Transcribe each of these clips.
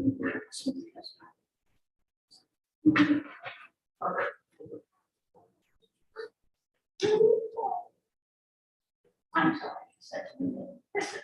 I'm sorry, said to me, this is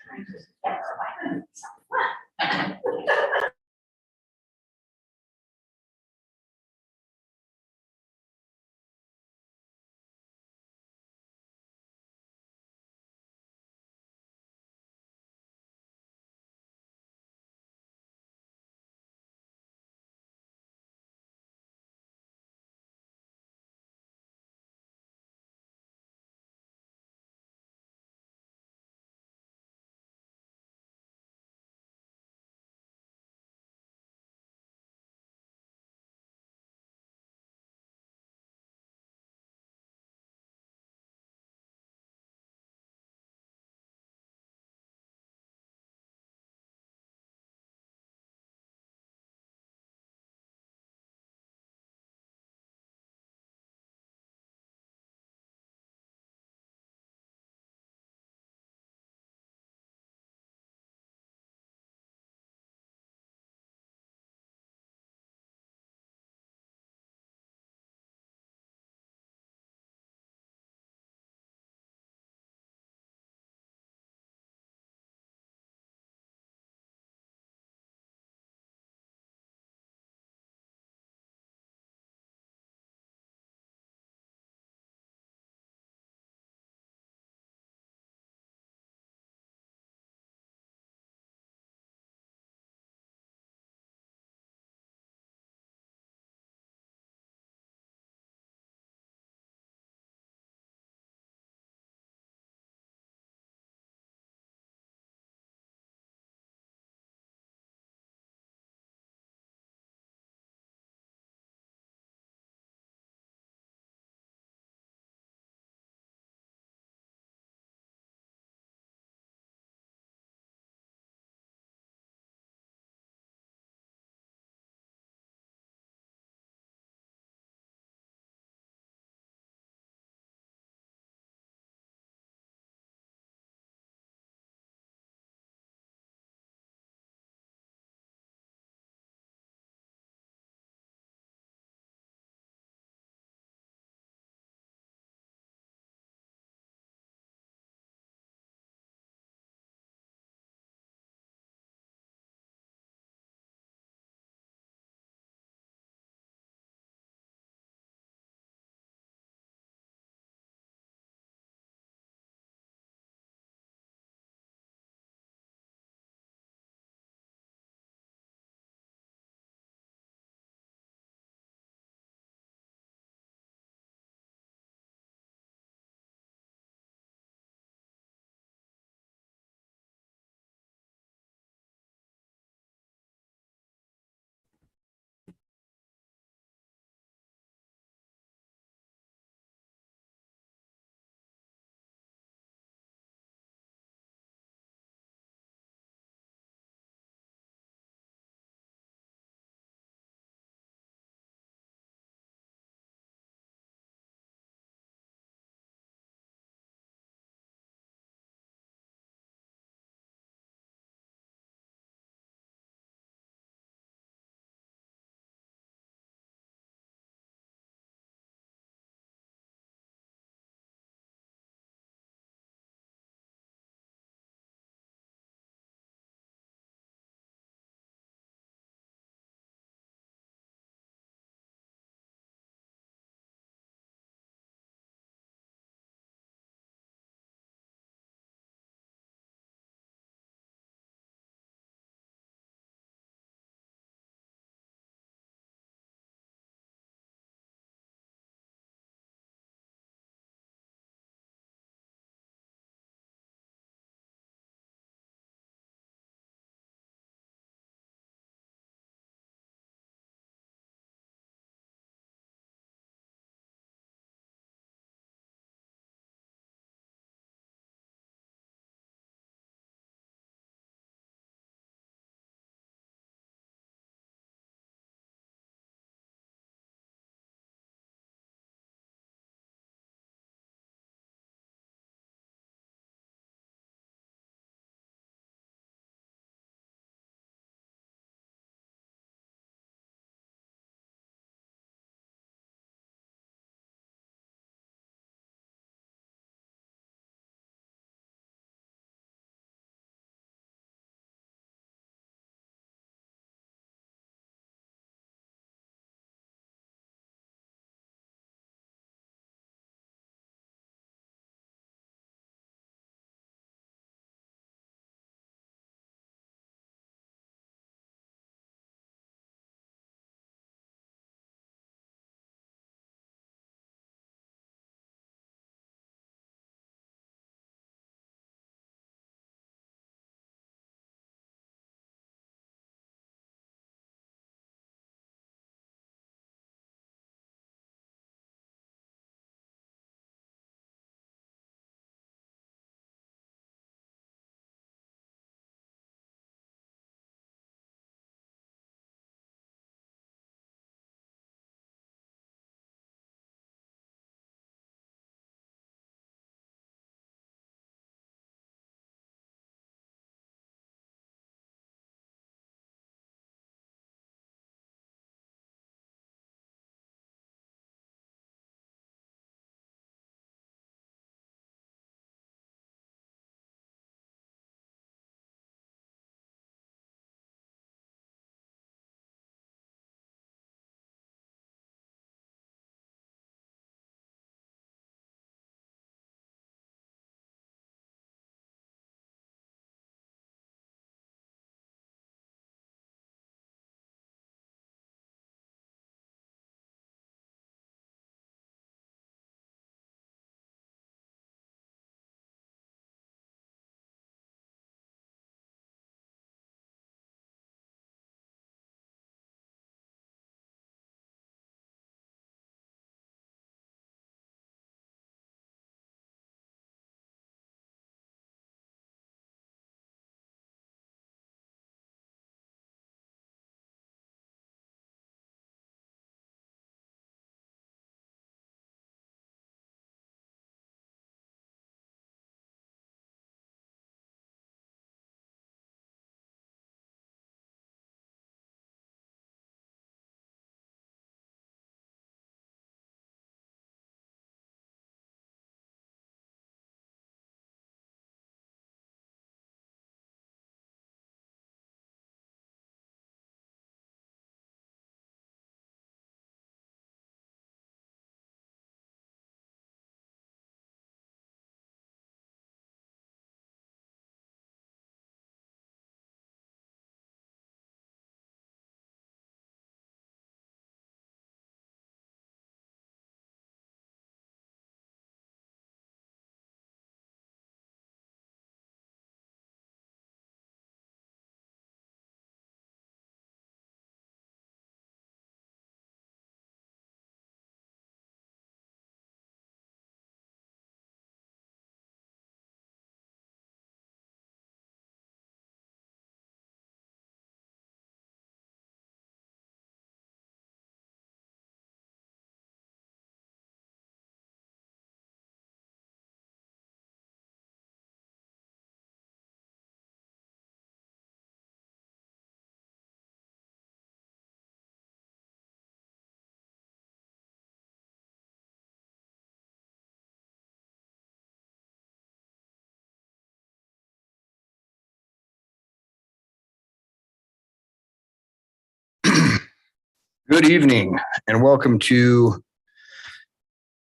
Good evening and welcome to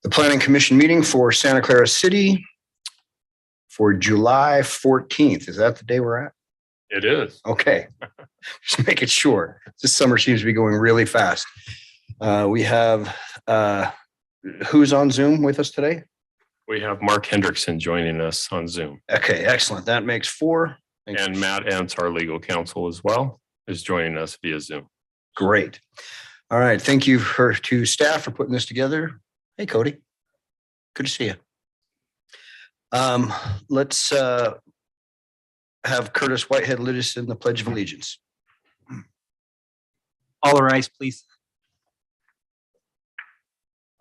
the Planning Commission meeting for Santa Clara City for July 14th. Is that the day we're at? It is. Okay, just making sure. This summer seems to be going really fast. We have, who's on Zoom with us today? We have Mark Hendrickson joining us on Zoom. Okay, excellent. That makes 4. Thanks. And Matt Entz, our legal counsel as well, is joining us via Zoom. Great. All right. Thank you to staff for putting this together. Hey, Cody. Good to see you. Let's have Curtis Whitehead lead us in the Pledge of Allegiance. All rise, please.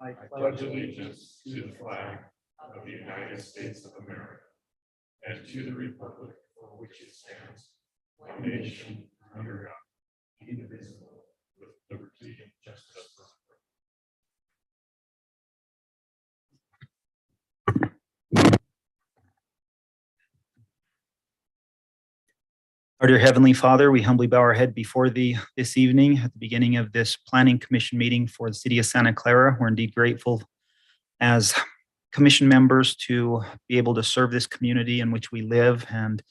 I pledge allegiance to the flag of the United States of America and to the republic for which it stands, one nation under God, indivisible, with liberty and justice for all. Our dear Heavenly Father, we humbly bow our head before Thee this evening at the beginning of this Planning Commission meeting for the City of Santa Clara. We're indeed grateful as commission members to be able to serve this community in which we live and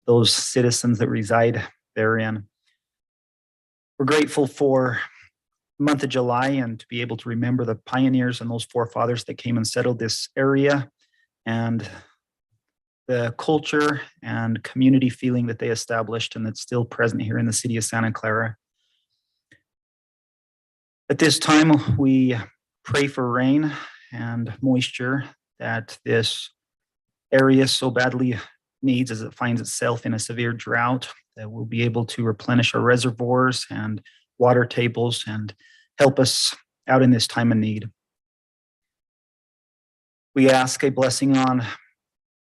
those citizens that reside therein. We're grateful for the month of July and to be able to remember the pioneers and those forefathers that came and settled this area and the culture and community feeling that they established and that's still present here in the city of Santa Clara. At this time, we pray for rain and moisture that this area so badly needs as it finds itself in a severe drought, that we'll be able to replenish our reservoirs and water tables and help us out in this time of need. We ask a blessing on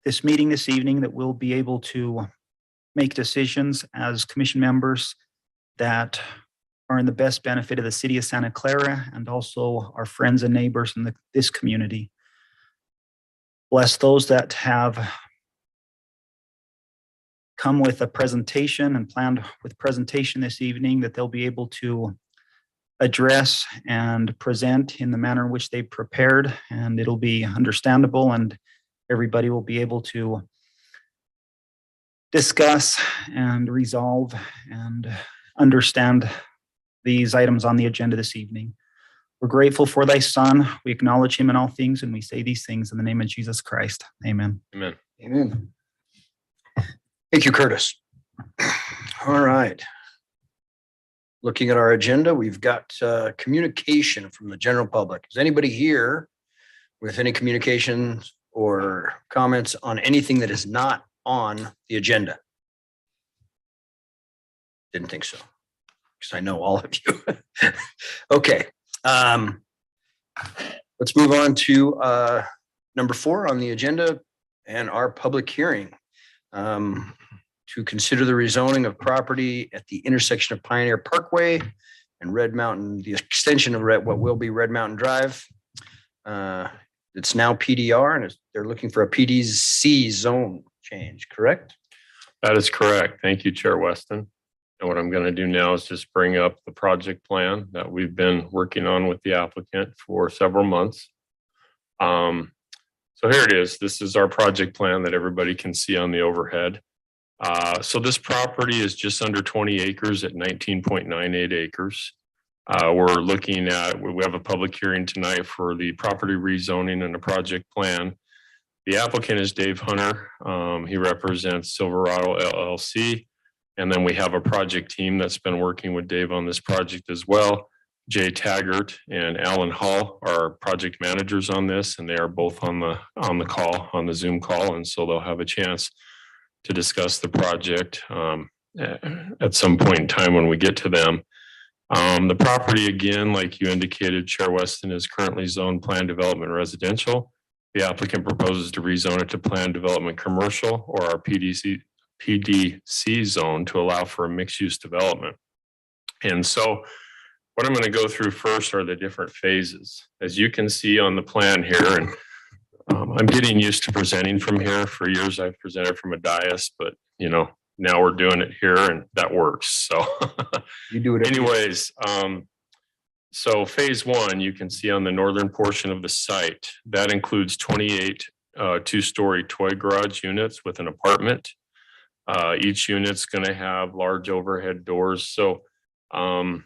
this meeting this evening, that we'll be able to make decisions as commission members that are in the best benefit of the city of Santa Clara and also our friends and neighbors in this community. Bless those that have come with a presentation and planned with presentation this evening, that they'll be able to address and present in the manner in which they prepared, and it'll be understandable and everybody will be able to discuss and resolve and understand these items on the agenda this evening. We're grateful for Thy Son. We acknowledge Him in all things, and we say these things in the name of Jesus Christ. Amen. Amen. Amen. Thank you, Curtis. All right. Looking at our agenda, we've got communication from the general public. Is anybody here with any communications or comments on anything that is not on the agenda? Didn't think so, because I know all of you. Okay. Let's move on to number 4 on the agenda and our public hearing to consider the rezoning of property at the intersection of Pioneer Parkway and Red Mountain, the extension of what will be Red Mountain Drive. It's now PDR and they're looking for a PDC zone change, correct? That is correct. Thank you, Chair Weston. And what I'm going to do now is just bring up the project plan that we've been working on with the applicant for several months. So here it is. This is our project plan that everybody can see on the overhead. So this property is just under 20 acres at 19.98 acres. We're looking at, we have a public hearing tonight for the property rezoning and the project plan. The applicant is Dave Hunter. He represents Silverado LLC. And then we have a project team that's been working with Dave on this project as well. Jay Taggart and Alan Hall are project managers on this, and they are both on the call, on the Zoom call. And so they'll have a chance to discuss the project at some point in time when we get to them. The property, again, like you indicated, Chair Weston, is currently zoned plan development residential. The applicant proposes to rezone it to plan development commercial, or our PDC zone, to allow for a mixed use development. And so what I'm going to go through first are the different phases. As you can see on the plan here, and I'm getting used to presenting from here. For years I've presented from a dais, but you know, now we're doing it here and that works. So You do it anyways, So phase one, you can see on the northern portion of the site, that includes 28 two-story toy garage units with an apartment. Each unit's going to have large overhead doors. So I'll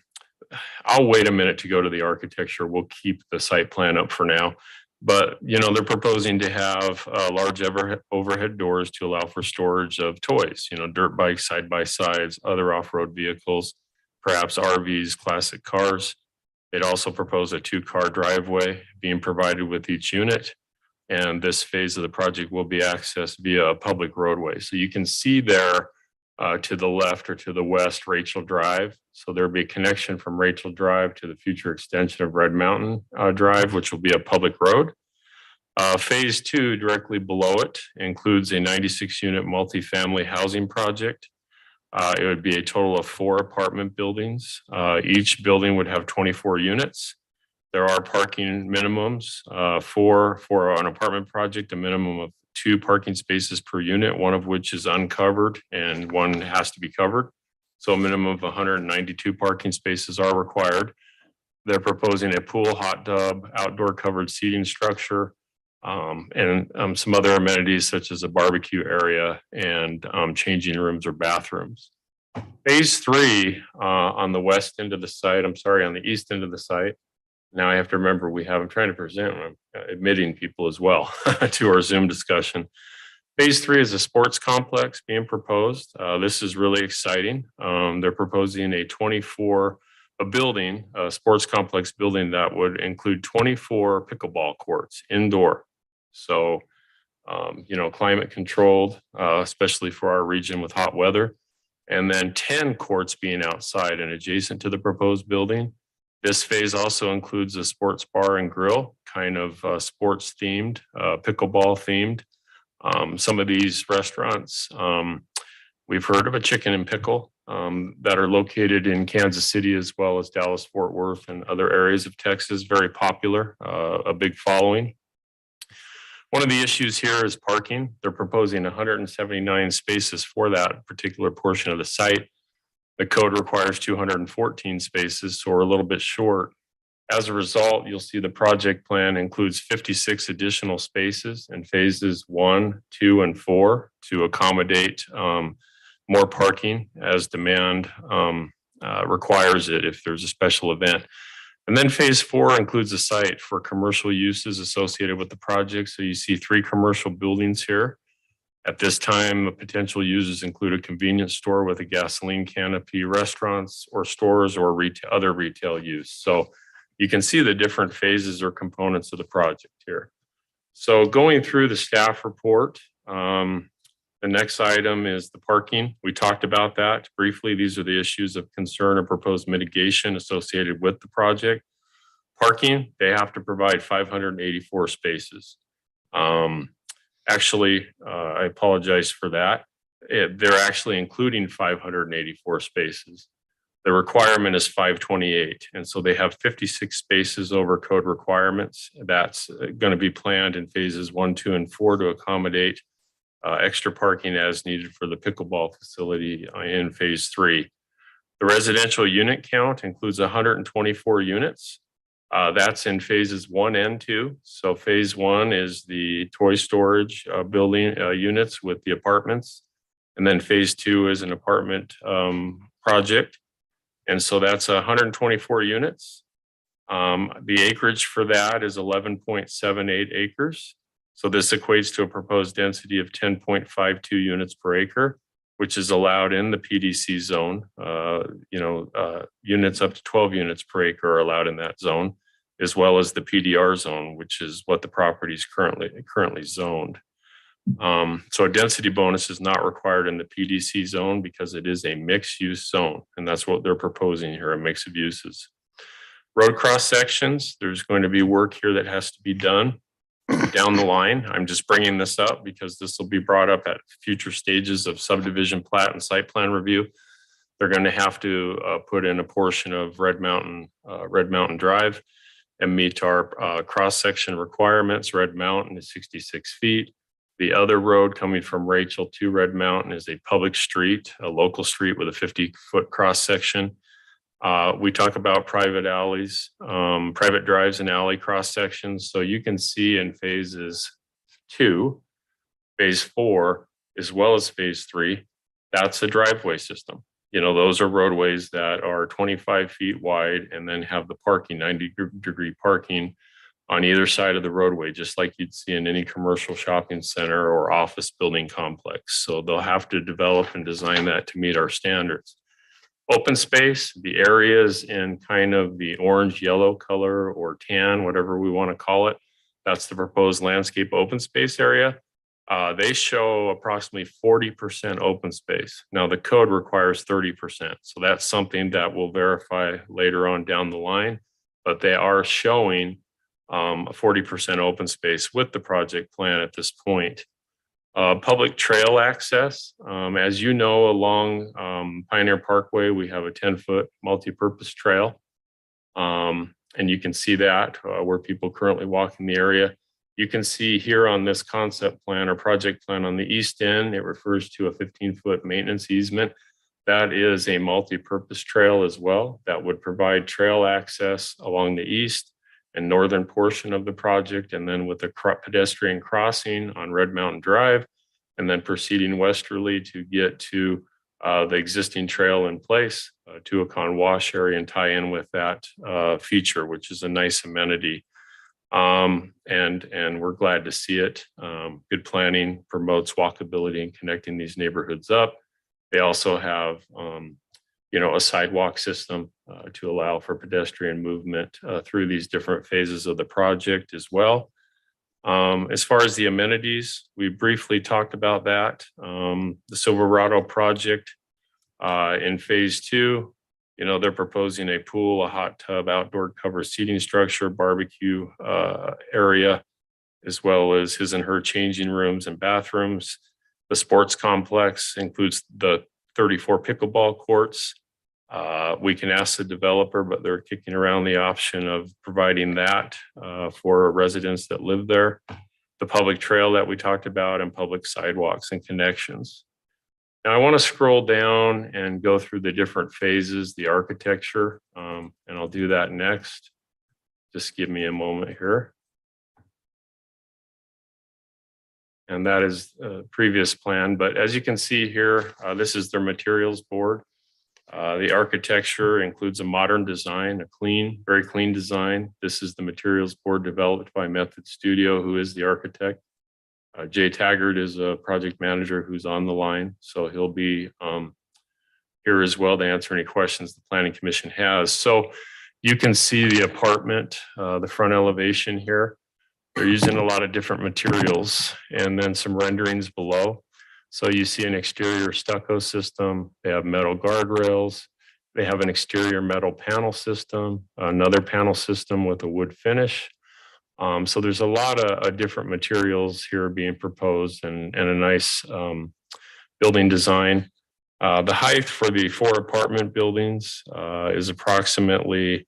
wait a minute to go to the architecture. We'll keep the site plan up for now. But, they're proposing to have large overhead doors to allow for storage of toys, dirt bikes, side-by-sides, other off-road vehicles, perhaps RVs, classic cars. They'd also propose a 2-car driveway being provided with each unit. And this phase of the project will be accessed via a public roadway. So you can see there to the left or to the west, Rachel Drive. So there'll be a connection from Rachel Drive to the future extension of Red Mountain Drive, which will be a public road. Phase two, directly below it, includes a 96-unit multifamily housing project. It would be a total of 4 apartment buildings. Each building would have 24 units. There are parking minimums for an apartment project, a minimum of 2 parking spaces per unit, one of which is uncovered and one has to be covered. So a minimum of 192 parking spaces are required. They're proposing a pool, hot tub, outdoor covered seating structure, and some other amenities such as a barbecue area and changing rooms or bathrooms. Phase 3 on the west end of the site, on the east end of the site. Now I have to remember I'm trying to present, I'm admitting people as well to our Zoom discussion. Phase 3 is a sports complex being proposed. This is really exciting. They're proposing a sports complex building that would include 24 pickleball courts indoor. So, climate controlled, especially for our region with hot weather. And then 10 courts being outside and adjacent to the proposed building. This phase also includes a sports bar and grill, kind of sports themed, pickleball themed. Some of these restaurants, we've heard of a Chicken and Pickle that are located in Kansas City as well as Dallas, Fort Worth, and other areas of Texas. Very popular, a big following. One of the issues here is parking. They're proposing 179 spaces for that particular portion of the site. The code requires 214 spaces, so we're a little bit short. As a result, you'll see the project plan includes 56 additional spaces in phases 1, 2, and 4 to accommodate more parking as demand requires it if there's a special event. And then phase 4 includes a site for commercial uses associated with the project. So you see 3 commercial buildings here. At this time, the potential uses include a convenience store with a gasoline canopy, restaurants or stores or other retail use. So you can see the different phases or components of the project here. So going through the staff report, the next item is the parking. We talked about that briefly. These are the issues of concern or proposed mitigation associated with the project. Parking, they have to provide 584 spaces. Actually, I apologize for that. They're actually including 584 spaces. The requirement is 528. And so they have 56 spaces over code requirements. That's going to be planned in phases 1, 2, and 4 to accommodate extra parking as needed for the pickleball facility in phase 3. The residential unit count includes 124 units. That's in phases 1 and 2. So phase 1 is the toy storage building units with the apartments. And then phase 2 is an apartment project. And so that's 124 units. The acreage for that is 11.78 acres. So this equates to a proposed density of 10.52 units per acre, which is allowed in the PDC zone. Units up to 12 units per acre are allowed in that zone, as well as the PDR zone, which is what the property is currently zoned. So a density bonus is not required in the PDC zone because it is a mixed use zone. And that's what they're proposing here, a mix of uses. Road cross sections, there's going to be work here that has to be done down the line. I'm just bringing this up because this will be brought up at future stages of subdivision plat and site plan review. They're going to have to put in a portion of Red Mountain Drive and meet our cross-section requirements. Red Mountain is 66 feet. The other road coming from Rachel to Red Mountain is a public street, a local street with a 50-foot cross-section. We talk about private alleys, private drives and alley cross sections. So you can see in phases 2, phase 4, as well as phase 3, that's a driveway system. Those are roadways that are 25 feet wide and then have the parking, 90-degree parking on either side of the roadway, just like you'd see in any commercial shopping center or office building complex. So they'll have to develop and design that to meet our standards. Open space, the areas in kind of the orange, yellow color or tan, whatever we want to call it, that's the proposed landscape open space area. They show approximately 40% open space. Now the code requires 30%. So that's something that we'll verify later on down the line, but they are showing a 40% open space with the project plan at this point. Public trail access, as you know, along Pioneer Parkway, we have a 10-foot multi-purpose trail. And you can see that where people currently walk in the area. You can see here on this concept plan or project plan on the east end, it refers to a 15-foot maintenance easement. That is a multi-purpose trail as well that would provide trail access along the east and northern portion of the project, and then with a pedestrian crossing on Red Mountain Drive, and then proceeding westerly to get to the existing trail in place to a Wash area and tie in with that feature, which is a nice amenity. And we're glad to see it. Good planning promotes walkability and connecting these neighborhoods up. They also have a sidewalk system to allow for pedestrian movement through these different phases of the project as well. As far as the amenities, we briefly talked about that. The Silverado project in phase 2, they're proposing a pool, a hot tub, outdoor cover seating structure, barbecue area, as well as his and her changing rooms and bathrooms. The sports complex includes the 34 pickleball courts. We can ask the developer, but they're kicking around the option of providing that for residents that live there. The public trail that we talked about and public sidewalks and connections. Now I want to scroll down and go through the different phases, the architecture, and I'll do that next. Just give me a moment here. And that is a previous plan, but as you can see here, this is their materials board. The architecture includes a modern design, very clean design. This is the materials board developed by Method Studio, who is the architect. Jay Taggart is a project manager who's on the line, so he'll be here as well to answer any questions the Planning Commission has. So you can see the apartment, the front elevation here. They're using a lot of different materials and then some renderings below. So you see an exterior stucco system. They have metal guardrails. They have an exterior metal panel system, another panel system with a wood finish. So there's a lot of different materials here being proposed and a nice building design. The height for the 4 apartment buildings is approximately,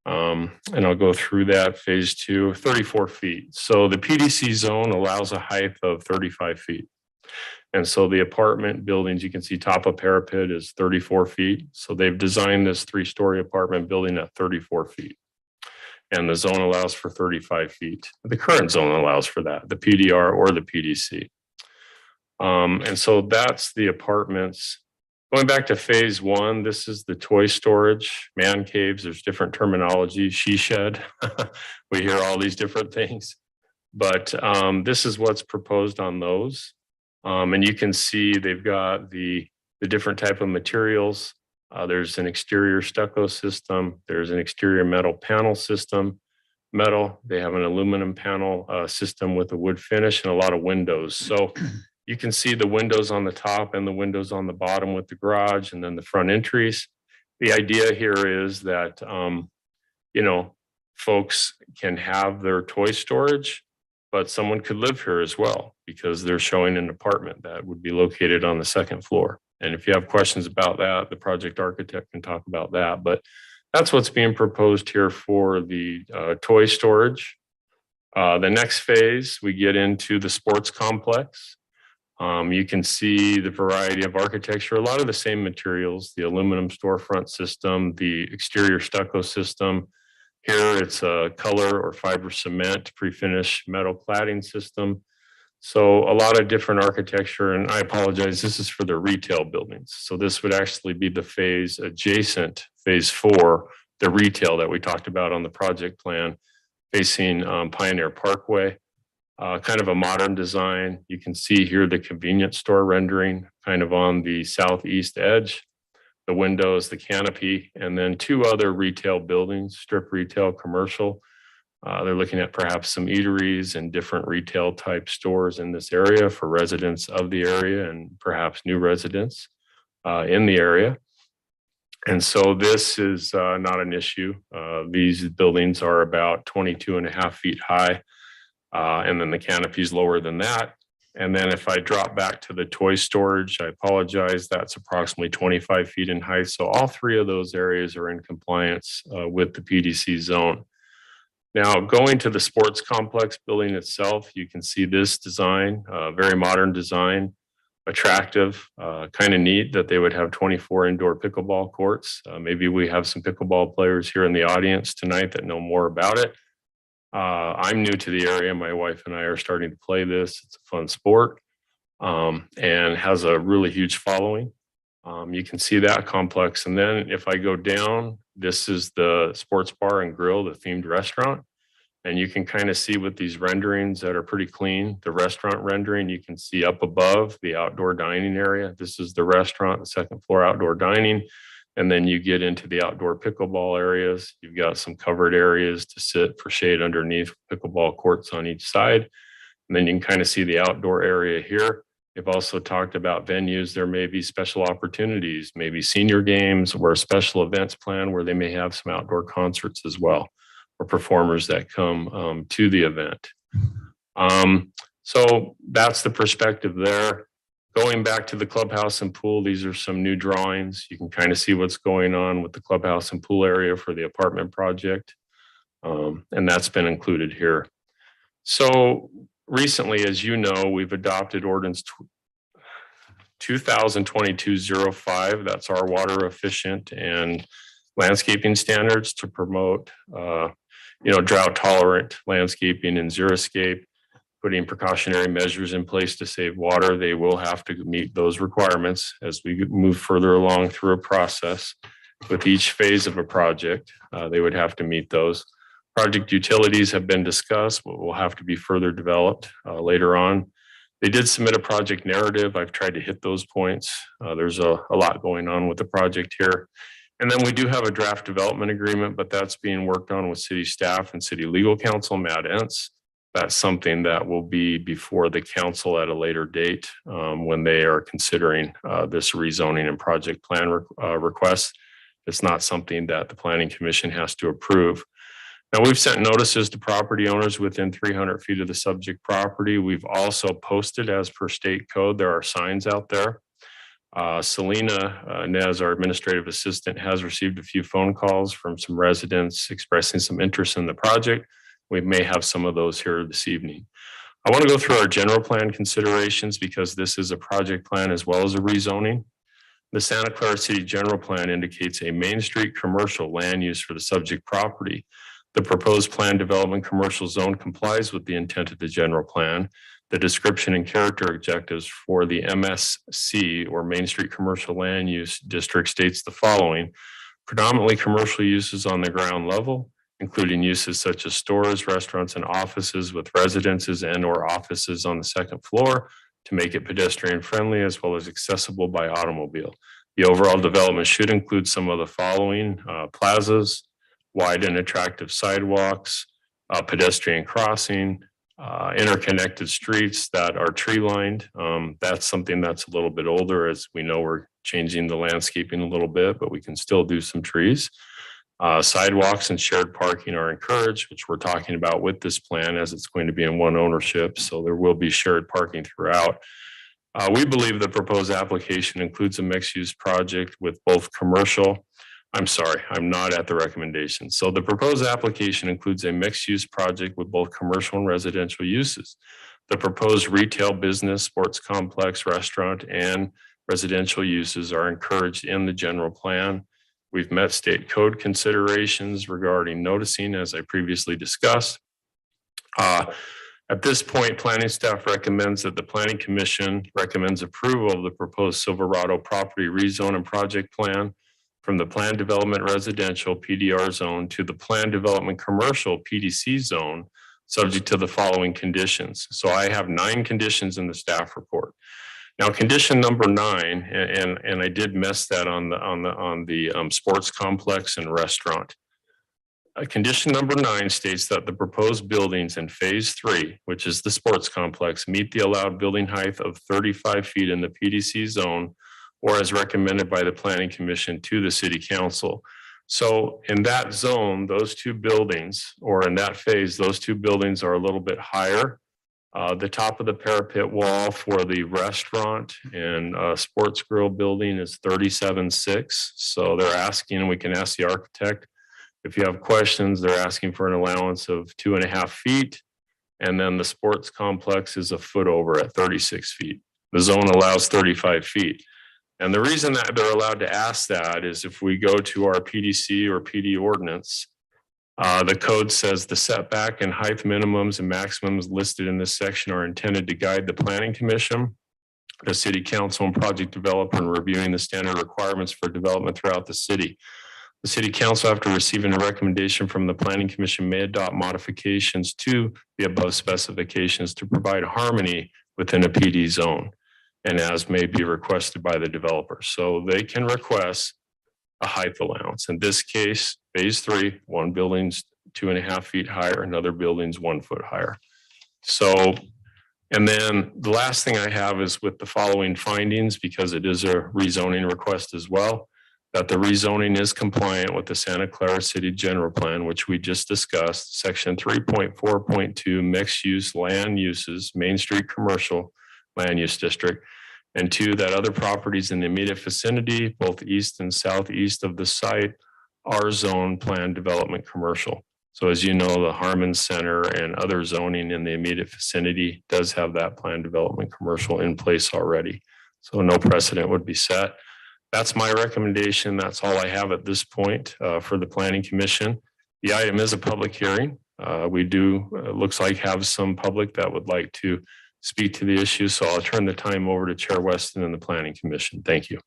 and I'll go through that, phase 2, 34 feet. So the PDC zone allows a height of 35 feet. And so the apartment buildings, you can see top of parapet is 34 feet. So they've designed this 3-story apartment building at 34 feet. And the zone allows for 35 feet. The current zone allows for that, the PDR or the PDC. And so that's the apartments. Going back to phase 1, this is the toy storage, man caves. There's different terminology, she shed. We hear all these different things. But this is what's proposed on those. And you can see they've got the different type of materials. There's an exterior stucco system. There's an exterior metal panel system. They have an aluminum panel system with a wood finish and a lot of windows. So you can see the windows on the top and the windows on the bottom with the garage and then the front entries. The idea here is that, folks can have their toy storage, but someone could live here as well because they're showing an apartment that would be located on the 2nd floor. And if you have questions about that, the project architect can talk about that. But that's what's being proposed here for the toy storage. The next phase, we get into the sports complex. You can see the variety of architecture, a lot of the same materials, the aluminum storefront system, the exterior stucco system. Here it's a color or fiber cement pre-finished metal cladding system. So a lot of different architecture, and I apologize, this is for the retail buildings. So this would actually be the phase adjacent, phase 4, the retail that we talked about on the project plan, facing Pioneer Parkway. Kind of a modern design. You can see here the convenience store rendering kind of on the southeast edge, the windows, the canopy, and then 2 other retail buildings, strip retail, commercial. They're looking at perhaps some eateries and different retail type stores in this area for residents of the area and perhaps new residents in the area. And so this is not an issue. These buildings are about 22.5 feet high. And then the canopy is lower than that. And then if I drop back to the toy storage, I apologize, that's approximately 25 feet in height. So all 3 of those areas are in compliance with the PDC zone. Now, going to the sports complex building itself, you can see this design, very modern design, attractive, kind of neat that they would have 24 indoor pickleball courts. Maybe we have some pickleball players here in the audience tonight that know more about it. I'm new to the area. My wife and I are starting to play this. It's a fun sport and has a really huge following. You can see that complex. And then if I go down, this is the sports bar and grill, the themed restaurant. And you can kind of see with these renderings that are pretty clean, the restaurant rendering, you can see up above the outdoor dining area. This is the restaurant, the 2nd floor outdoor dining. And then you get into the outdoor pickleball areas. You've got some covered areas to sit for shade underneath, pickleball courts on each side. And then you can kind of see the outdoor area here. They've also talked about venues. There may be special opportunities, maybe senior games or a special events plan where they may have some outdoor concerts as well, or performers that come to the event. So that's the perspective there. Going back to the clubhouse and pool, these are some new drawings. You can kind of see what's going on with the clubhouse and pool area for the apartment project. And that's been included here. So recently, as you know, we've adopted ordinance 2022-05. That's our water efficient and landscaping standards to promote, drought tolerant landscaping and xeriscape. Putting precautionary measures in place to save water. They will have to meet those requirements as we move further along through a process. With each phase of a project, they would have to meet those. Project utilities have been discussed, but will have to be further developed later on. They did submit a project narrative. I've tried to hit those points. There's a lot going on with the project here. And then we do have a draft development agreement, but that's being worked on with city staff and city legal counsel, Matt Entz. That's something that will be before the council at a later date when they are considering this rezoning and project plan request. It's not something that the Planning Commission has to approve. Now, we've sent notices to property owners within 300 feet of the subject property. We've also posted, as per state code, there are signs out there. Selena Nez, our administrative assistant, has received a few phone calls from some residents expressing some interest in the project. We may have some of those here this evening. I want to go through our general plan considerations because this is a project plan as well as a rezoning. The Santa Clara City General Plan indicates a Main Street commercial land use for the subject property. The proposed plan development commercial zone complies with the intent of the general plan. The description and character objectives for the MSC or Main Street Commercial Land Use District states the following: predominantly commercial uses on the ground level, including uses such as stores, restaurants, and offices with residences and/or offices on the 2nd floor to make it pedestrian friendly as well as accessible by automobile. The overall development should include some of the following: plazas, wide and attractive sidewalks, pedestrian crossing, interconnected streets that are tree lined. That's something that's a little bit older. As we know, we're changing the landscaping a little bit, but we can still do some trees. Sidewalks and shared parking are encouraged, which we're talking about with this plan as it's going to be in one ownership. So there will be shared parking throughout. We believe the proposed application includes a mixed-use project with both commercial. I'm sorry, I'm not at the recommendation. So the proposed application includes a mixed-use project with both commercial and residential uses. The proposed retail business, sports complex, restaurant, and residential uses are encouraged in the general plan. We've met state code considerations regarding noticing, as I previously discussed. At this point, planning staff recommends that the Planning Commission recommends approval of the proposed Silverado property rezone and project plan from the Planned Development Residential PDR zone to the Planned Development Commercial PDC zone, subject to the following conditions. So I have 9 conditions in the staff report. Now, condition number 9, and I did miss that on the sports complex and restaurant. Condition number 9 states that the proposed buildings in phase 3, which is the sports complex, meet the allowed building height of 35 feet in the PDC zone, or as recommended by the Planning Commission to the City Council. So in that zone, those 2 buildings, or in that phase, those 2 buildings are a little bit higher. The top of the parapet wall for the restaurant and sports grill building is 37.6. So they're asking, and we can ask the architect, if you have questions, they're asking for an allowance of 2.5 feet. And then the sports complex is a foot over at 36 feet. The zone allows 35 feet. And the reason that they're allowed to ask that is if we go to our PDC or PD ordinance, the code says the setback and height minimums and maximums listed in this section are intended to guide the Planning Commission, the City Council, and project developer in reviewing the standard requirements for development throughout the city. The City Council, after receiving a recommendation from the Planning Commission, may adopt modifications to the above specifications to provide harmony within a PD zone, and as may be requested by the developer. So they can request a height allowance. In this case, phase 3, one building's 2.5 feet higher, another building's 1 foot higher. So, and then the last thing I have is with the following findings, because it is a rezoning request as well, that the rezoning is compliant with the Santa Clara City General Plan, which we just discussed, section 3.4.2, mixed use land uses, Main Street Commercial Land Use District, and 2, that other properties in the immediate vicinity, both east and southeast of the site, are zone plan development commercial. So as you know, the Harmon Center and other zoning in the immediate vicinity does have that plan development commercial in place already. So no precedent would be set. That's my recommendation. That's all I have at this point for the Planning Commission. The item is a public hearing. We do, looks like, have some public that would like to speak to the issue. So I'll turn the time over to Chair Weston and the Planning Commission. Thank you.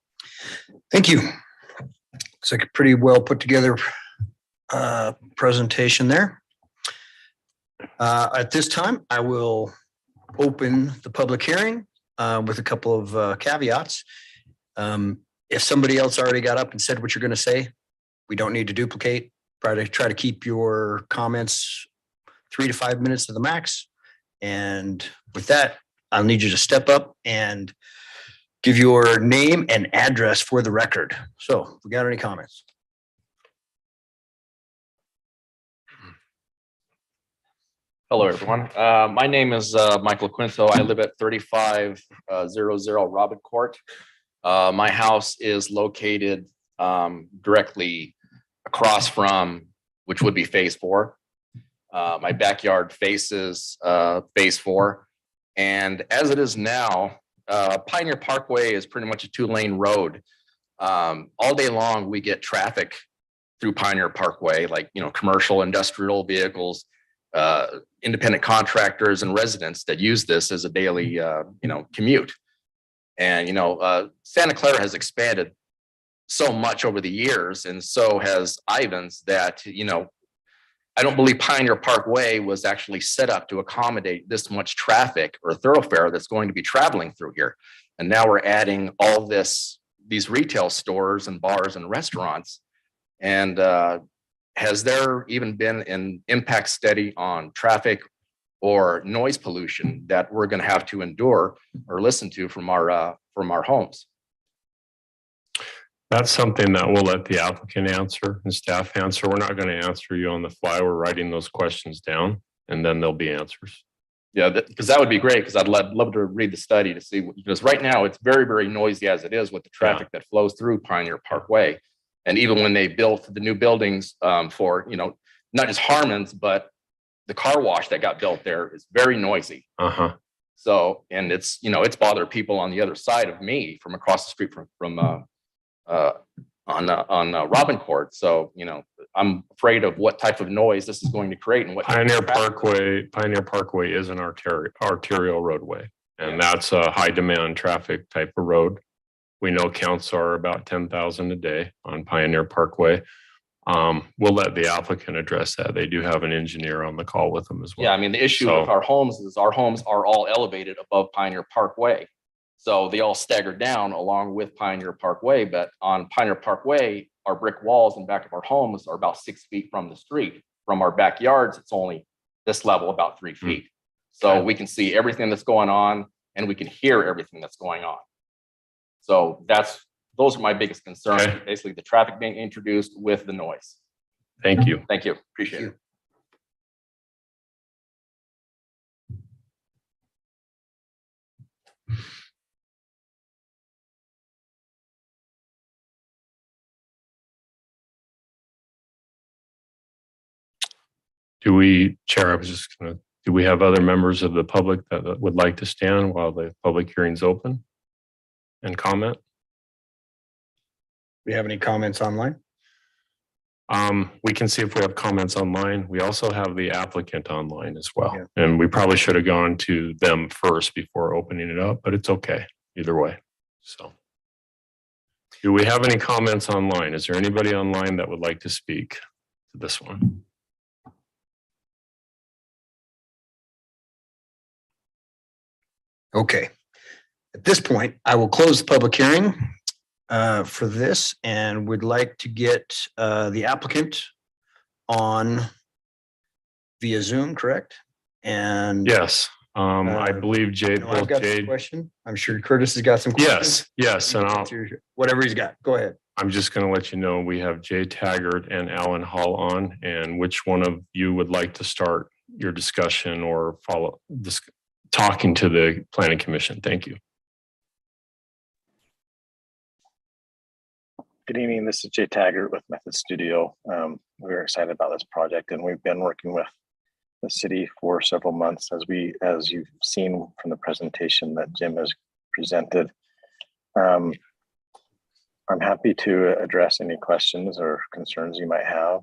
Thank you. It's like a pretty well put together presentation there. At this time, I will open the public hearing with a couple of caveats. If somebody else already got up and said what you're going to say, we don't need to duplicate. Try to keep your comments 3 to 5 minutes to the max. And with that, I'll need you to step up and give your name and address for the record. So if we got any comments? Hello, everyone. My name is Michael Quinto. I live at 3500 Robin Court. My house is located directly across from, which would be phase 4. My backyard faces phase 4. And as it is now, Pioneer Parkway is pretty much a 2-lane road. All day long, we get traffic through Pioneer Parkway, like, commercial, industrial vehicles, independent contractors and residents that use this as a daily, commute. And, Santa Clara has expanded so much over the years, and so has Ivans, that, I don't believe Pioneer Parkway was actually set up to accommodate this much traffic or thoroughfare that's going to be traveling through here. And now we're adding all these retail stores and bars and restaurants. And has there even been an impact study on traffic or noise pollution that we're going to have to endure or listen to from our homes? That's something that we'll let the applicant answer and staff answer. We're not going to answer you on the fly. We're writing those questions down, and then there'll be answers. Yeah, because that would be great, because I'd love to read the study to see, because right now it's very, very noisy as it is with the traffic that flows through Pioneer Parkway. And even when they built the new buildings for, not just Harmon's, but the car wash that got built there is very noisy. So, and it's, you know, it's bothered people on the other side of me from across the street on Robin Court. So, you know, I'm afraid of what type of noise this is going to create and what. Pioneer Parkway is an arterial roadway, and that's a high demand traffic type of road. We know counts are about 10,000 a day on Pioneer Parkway. We'll let the applicant address that. They do have an engineer on the call with them as well. Yeah, I mean, the issue So- with our homes is our homes are all elevated above Pioneer Parkway. So they all stagger down along with Pioneer Parkway, but on Pioneer Parkway, our brick walls in back of our homes are about 6 feet from the street. From our backyards, it's only this level, about 3 feet. So Okay. we can see everything that's going on and we can hear everything that's going on. So those are my biggest concerns, Okay. basically the traffic being introduced with the noise. Thank you. Thank you, appreciate it. Chair, do we have other members of the public that would like to stand while the public hearing's open and comment? We have any comments online? We can see if we have comments online. We also have the applicant online as well. Yeah. And we probably should have gone to them first before opening it up, but it's okay either way. So. Do we have any comments online? Is there anybody online that would like to speak to this one? Okay. At this point, I will close the public hearing for this and would like to get the applicant on via Zoom, correct? And Yes, I believe Jade, I've both got some Jade. question. I'm sure Curtis has got some questions. Yes, and Whatever he's got, go ahead. I'm just going to let you know, we have Jay Taggart and Alan Hall on, and which one of you would like to start your discussion or follow this, talking to the planning commission? Thank you. Good evening. This is Jay Taggart with Method Studio. We're excited about this project, and we've been working with the city for several months, as you've seen from the presentation that Jim has presented. I'm happy to address any questions or concerns you might have,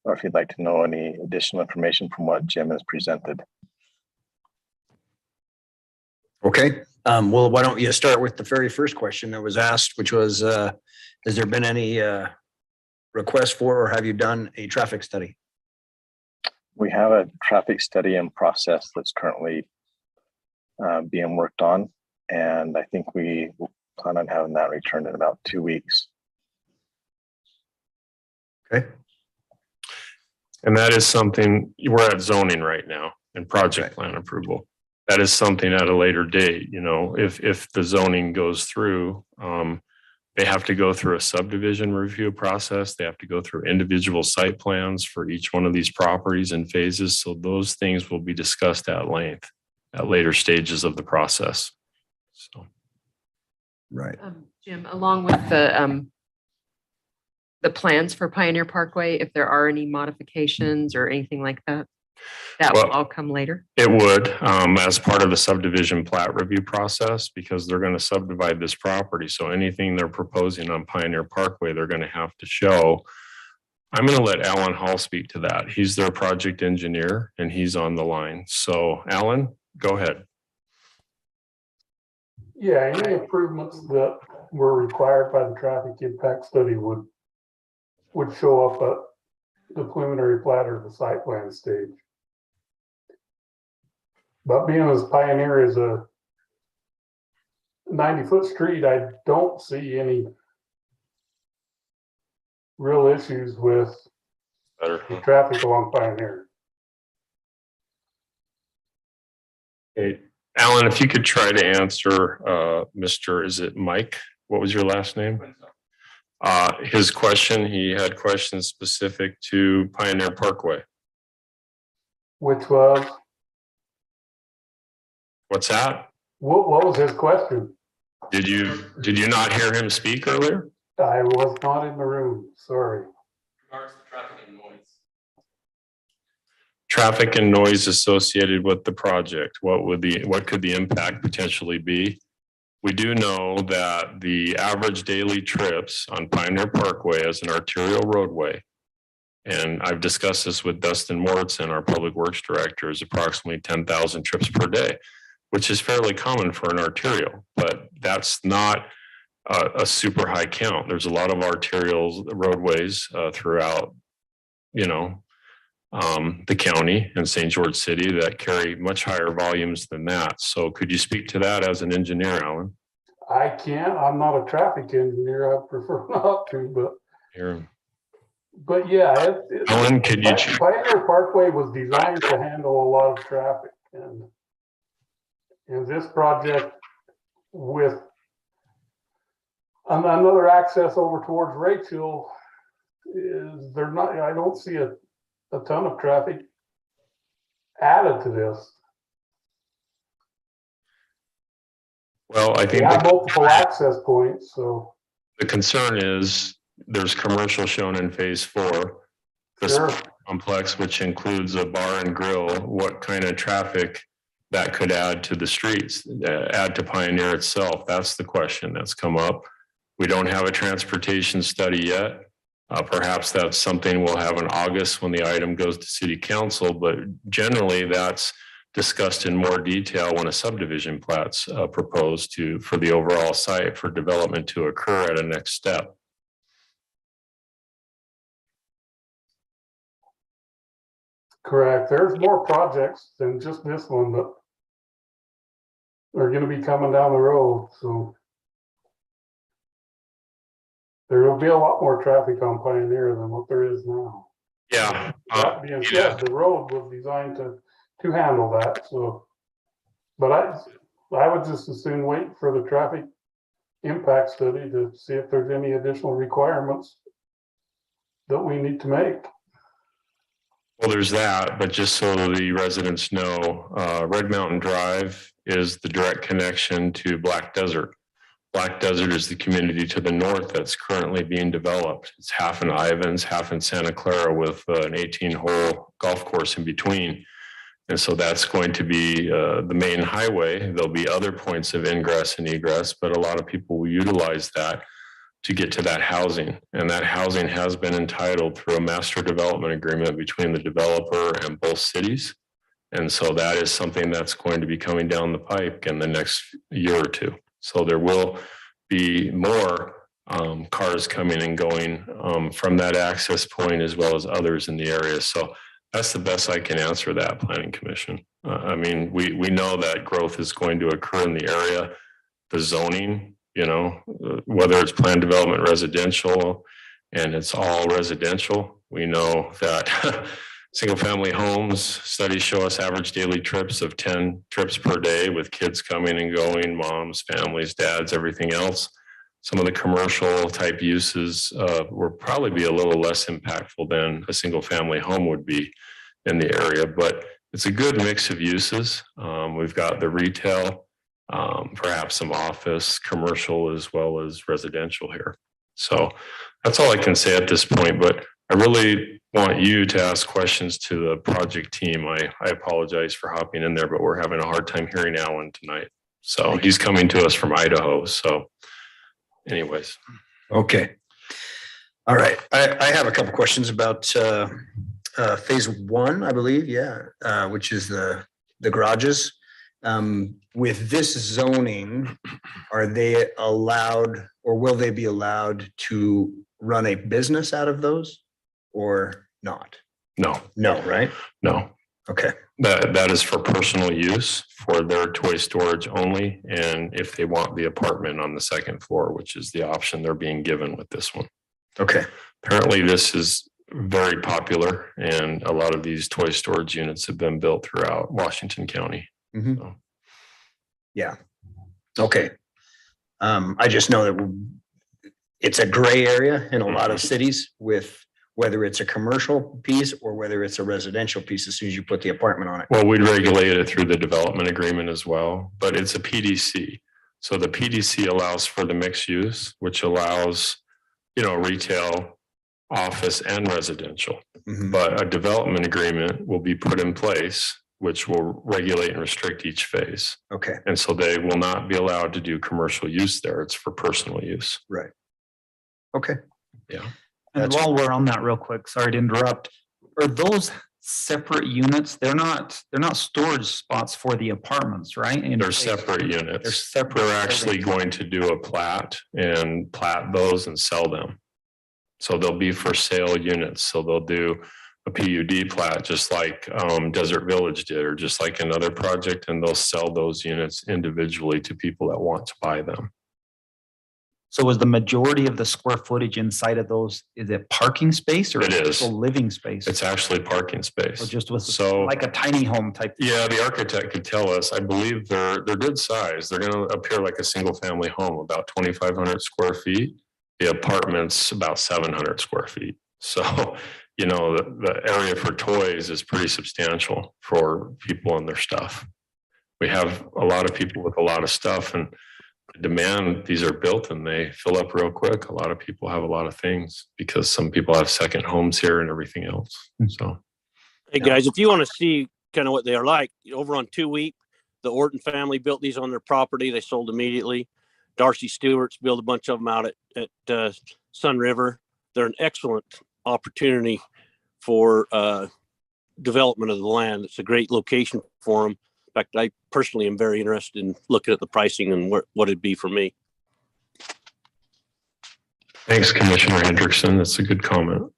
or if you'd like to know any additional information from what Jim has presented. Okay. Well, why don't you start with the very first question that was asked, which was, has there been any request for, or have you done a traffic study? We have a traffic study in process that's currently being worked on, and I think we plan on having that returned in about 2 weeks. Okay. And that is something, we're at zoning right now and project plan approval. That is something at a later date, you know, if the zoning goes through, they have to go through a subdivision review process. They have to go through individual site plans for each one of these properties and phases. So those things will be discussed at length at later stages of the process. So. Right. Jim, along with the plans for Pioneer Parkway, if there are any modifications or anything like that, that will all come later? It would, as part of the subdivision plat review process, because they're going to subdivide this property. So anything they're proposing on Pioneer Parkway, they're going to have to show. I'm going to let Alan Hall speak to that. He's their project engineer and he's on the line. So Alan, go ahead. Yeah, any improvements that were required by the traffic impact study would show up at the preliminary plat or the site plan stage. But being as Pioneer is a 90-foot street, I don't see any real issues with Better. the traffic along Pioneer. Okay. Alan, if you could try to answer Mr. Is it Mike? What was your last name? His question, he had questions specific to Pioneer Parkway. Which was, What's that? what was his question? Did you not hear him speak earlier? I was not in the room, sorry. Traffic and noise associated with the project. What could the impact potentially be? We do know that the average daily trips on Pioneer Parkway as an arterial roadway, and I've discussed this with Dustin Mortson, our Public Works Director, is approximately 10,000 trips per day, which is fairly common for an arterial, but that's not a super high count. There's a lot of arterial roadways throughout, the county and St. George City that carry much higher volumes than that. So could you speak to that as an engineer, Alan? I can't, I'm not a traffic engineer, I prefer not to, Here, but yeah. Alan, could you check? Pioneer Parkway was designed to handle a lot of traffic, and this project with another access over towards Rachel is I don't see a ton of traffic added to this. Well, I think They have multiple access points, so. the concern is there's commercial shown in phase 4. This Sure. complex, which includes a bar and grill, what kind of traffic that could add to the streets, add to Pioneer itself? That's the question that's come up. We don't have a transportation study yet. Perhaps that's something we'll have in August when the item goes to City Council, but generally that's discussed in more detail when a subdivision plat's proposed for the overall site for development to occur at a next step. Correct. There's more projects than just this one, but they're going to be coming down the road. So there will be a lot more traffic on Pioneer than what there is now. Yeah. That being said, the road was designed to handle that. So, but I would just as soon wait for the traffic impact study to see if there's any additional requirements that we need to make. Well, there's that, but just so the residents know, Red Mountain Drive is the direct connection to Black Desert. Black Desert is the community to the north that's currently being developed. It's half in Ivins, half in Santa Clara with an 18-hole golf course in between. And so that's going to be the main highway. There'll be other points of ingress and egress, but a lot of people will utilize that to get to that housing. And that housing has been entitled through a master development agreement between the developer and both cities. And so that is something that's going to be coming down the pike in the next year or two. So there will be more cars coming and going from that access point as well as others in the area. So that's the best I can answer that, Planning Commission. I mean, we know that growth is going to occur in the area. The zoning, whether it's planned development residential and it's all residential, we know that single family homes studies show us average daily trips of 10 trips per day with kids coming and going, moms, families, dads, everything else. Some of the commercial type uses will probably be a little less impactful than a single family home would be in the area, but it's a good mix of uses. We've got the retail, perhaps some office, commercial, as well as residential here. So that's all I can say at this point, but I really want you to ask questions to the project team. I apologize for hopping in there, but we're having a hard time hearing Alan tonight. So he's coming to us from Idaho. So anyways. Okay. All right. I have a couple questions about phase 1, I believe. Yeah. Which is the garages. With this zoning, are they allowed or will they be allowed to run a business out of those or not? No, right? No. Okay. That is for personal use for their toy storage only. And if they want the apartment on the second floor, which is the option they're being given with this one. Okay. Apparently this is very popular and a lot of these toy storage units have been built throughout Washington County. Mm-hmm. So. Yeah. Okay. I just know that it's a gray area in a lot of cities with whether it's a commercial piece or whether it's a residential piece as soon as you put the apartment on it. Well, we'd regulate it through the development agreement as well, but it's a PDC. So the PDC allows for the mixed use, which allows, retail, office and residential. Mhm. But a development agreement will be put in place, which will regulate and restrict each phase. Okay, And so they will not be allowed to do commercial use there. It's for personal use. right. Okay. Yeah. And That's- while we're on that real quick, sorry to interrupt, are those separate units? They're not storage spots for the apartments, right? They're separate units. They're separate. They're actually going to do a plat and plat those and sell them. So they'll be for sale units. So they'll do a PUD plat, just like Desert Village did, or just like another project, and they'll sell those units individually to people that want to buy them. So is the majority of the square footage inside of those, is it parking space or It is. actual living space? It's actually parking space. Or just with So- like a tiny home type? Yeah, the architect could tell us. I believe they're good size. They're going to appear like a single family home, about 2,500 square feet. The apartment's about 700 square feet. So, you know, the area for toys is pretty substantial for people and their stuff. We have a lot of people with a lot of stuff, and the demand, these are built and they fill up real quick. A lot of people have a lot of things because some people have second homes here and everything else. So. Hey guys, if you want to see kind of what they are like, over on 2 Week, the Orton family built these on their property. They sold immediately. Darcy Stewart's built a bunch of them out at Sun River. They're an excellent opportunity for development of the land. It's a great location for them. In fact, I personally am very interested in looking at the pricing and what it'd be for me. Thanks, Commissioner Hendrickson. That's a good comment.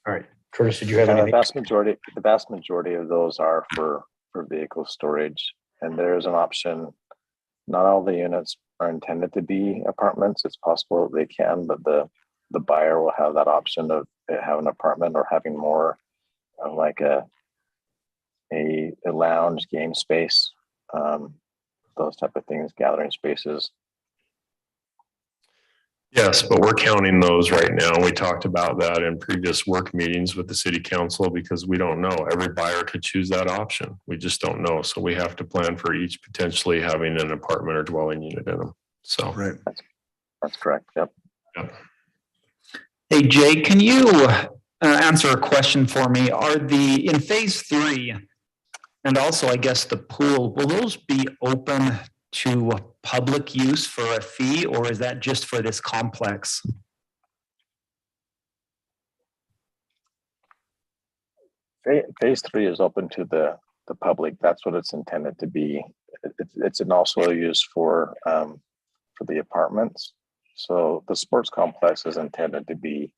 All right. Curtis, did you have The anything? vast majority of those are for vehicle storage. And there is an option. Not all the units are intended to be apartments. It's possible they can, but the buyer will have that option of having an apartment or having more of like a lounge, game space, those type of things, gathering spaces. Yes, but we're counting those right now. We talked about that in previous work meetings with the city council because we don't know. Every buyer could choose that option. We just don't know. So we have to plan for each potentially having an apartment or dwelling unit in them. So. Right. That's correct. Yep. Yep. Hey, Jay, can you answer a question for me? In phase 3, and also I guess the pool, will those be open to public use for a fee, or is that just for this complex? Phase 3 is open to the public. That's what it's intended to be. It's also used for the apartments. So the sports complex is intended to be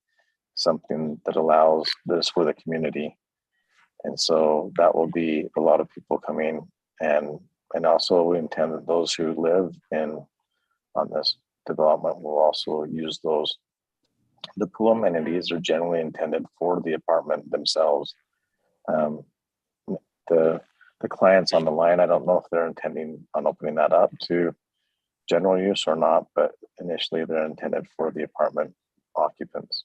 something that allows this for the community. And so that will be a lot of people coming, and also we intend that those who live on this development will also use those. The pool amenities are generally intended for the apartment themselves. The clients on the line, I don't know if they're intending on opening that up to general use or not, but initially they're intended for the apartment occupants.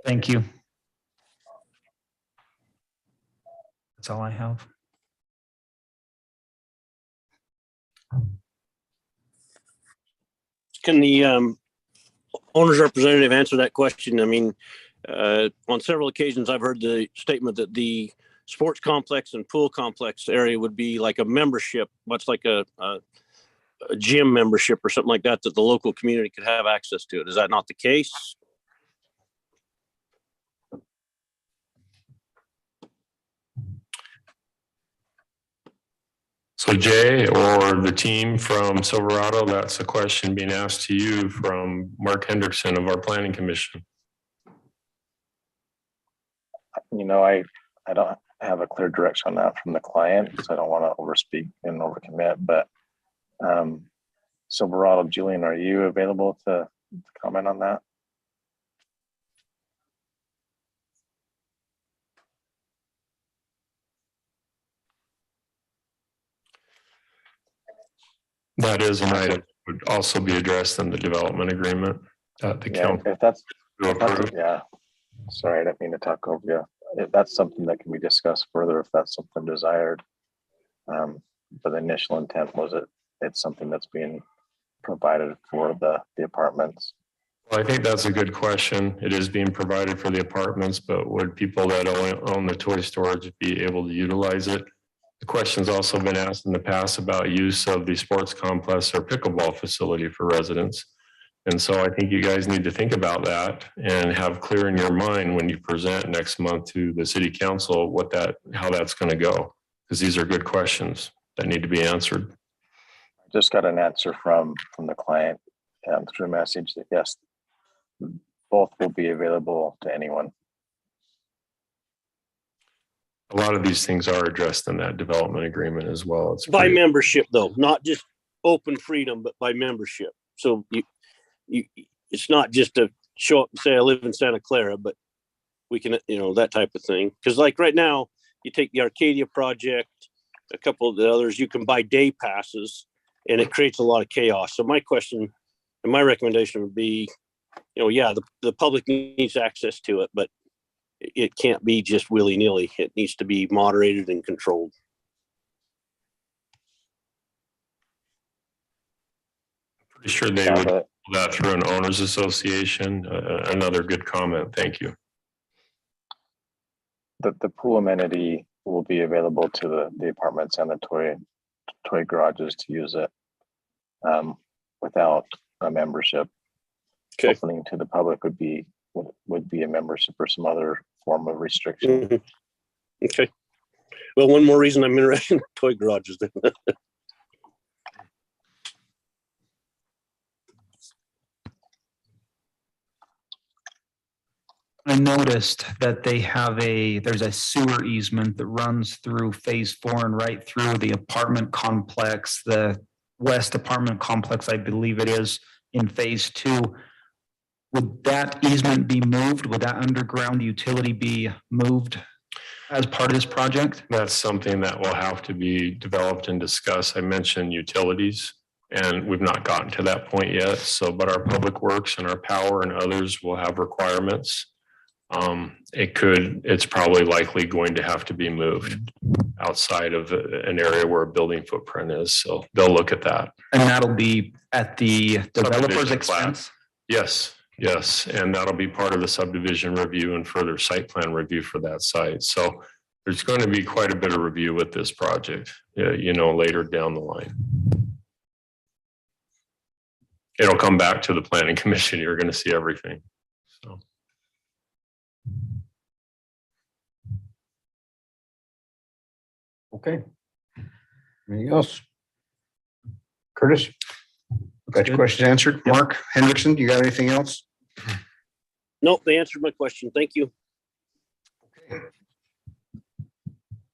Thank you. That's all I have. Can the owner's representative answer that question? I mean, on several occasions, I've heard the statement that the sports complex and pool complex area would be like a membership, much like a gym membership or something like that, that the local community could have access to it. Is that not the case? So Jay or the team from Silverado, that's a question being asked to you from Mark Hendrickson of our Planning Commission. You know, I don't have a clear direction on that from the client, because I don't want to overspeak and overcommit, but Silverado, Julian, are you available to comment on that? That is an item that would also be addressed in the development agreement that the council If that's will approve. yeah. Sorry, I didn't mean to talk over you. If that's something that can be discussed further, if that's something desired. But the initial intent was it it's something that's being provided for the apartments. Well, I think that's a good question. It is being provided for the apartments, but would people that own the toy storage be able to utilize it? The question's also been asked in the past about use of the sports complex or pickleball facility for residents. And so I think you guys need to think about that and have clear in your mind when you present next month to the city council how that's going to go. Because these are good questions that need to be answered. I just got an answer from the client through a message that yes, both will be available to anyone. A lot of these things are addressed in that development agreement as well. It's By pretty- membership though, not just open freedom, but by membership. So it's not just to show up and say, I live in Santa Clara, but we can, that type of thing. Because like right now, you take the Arcadia project, a couple of the others, you can buy day passes and it creates a lot of chaos. So my question and my recommendation would be, the public needs access to it, but it can't be just willy-nilly. It needs to be moderated and controlled. Pretty sure they would do that through an owners association. Another good comment. Thank you. The pool amenity will be available to the apartments and the toy garages to use it without a membership. Okay. Opening to the public would be a membership or some other form of restriction. Mhm. Okay. Well, one more reason I'm interested in toy garages then. I noticed that there's a sewer easement that runs through phase 4 and right through the apartment complex, the west apartment complex, I believe it is, in phase 2. Would that easement be moved? Would that underground utility be moved as part of this project? That's something that will have to be developed and discussed. I mentioned utilities and we've not gotten to that point yet. But our public works and our power and others will have requirements. It's probably likely going to have to be moved outside of an area where a building footprint is. So they'll look at that. And that'll be at the developer's Subdivision plat. expense? Yes. And that'll be part of the subdivision review and further site plan review for that site. So there's going to be quite a bit of review with this project, later down the line. It'll come back to the planning commission. You're going to see everything. So. Okay. Anything else? Curtis? Got your questions answered? Mark Hendrickson, you got anything else? Nope, they answered my question. Thank you.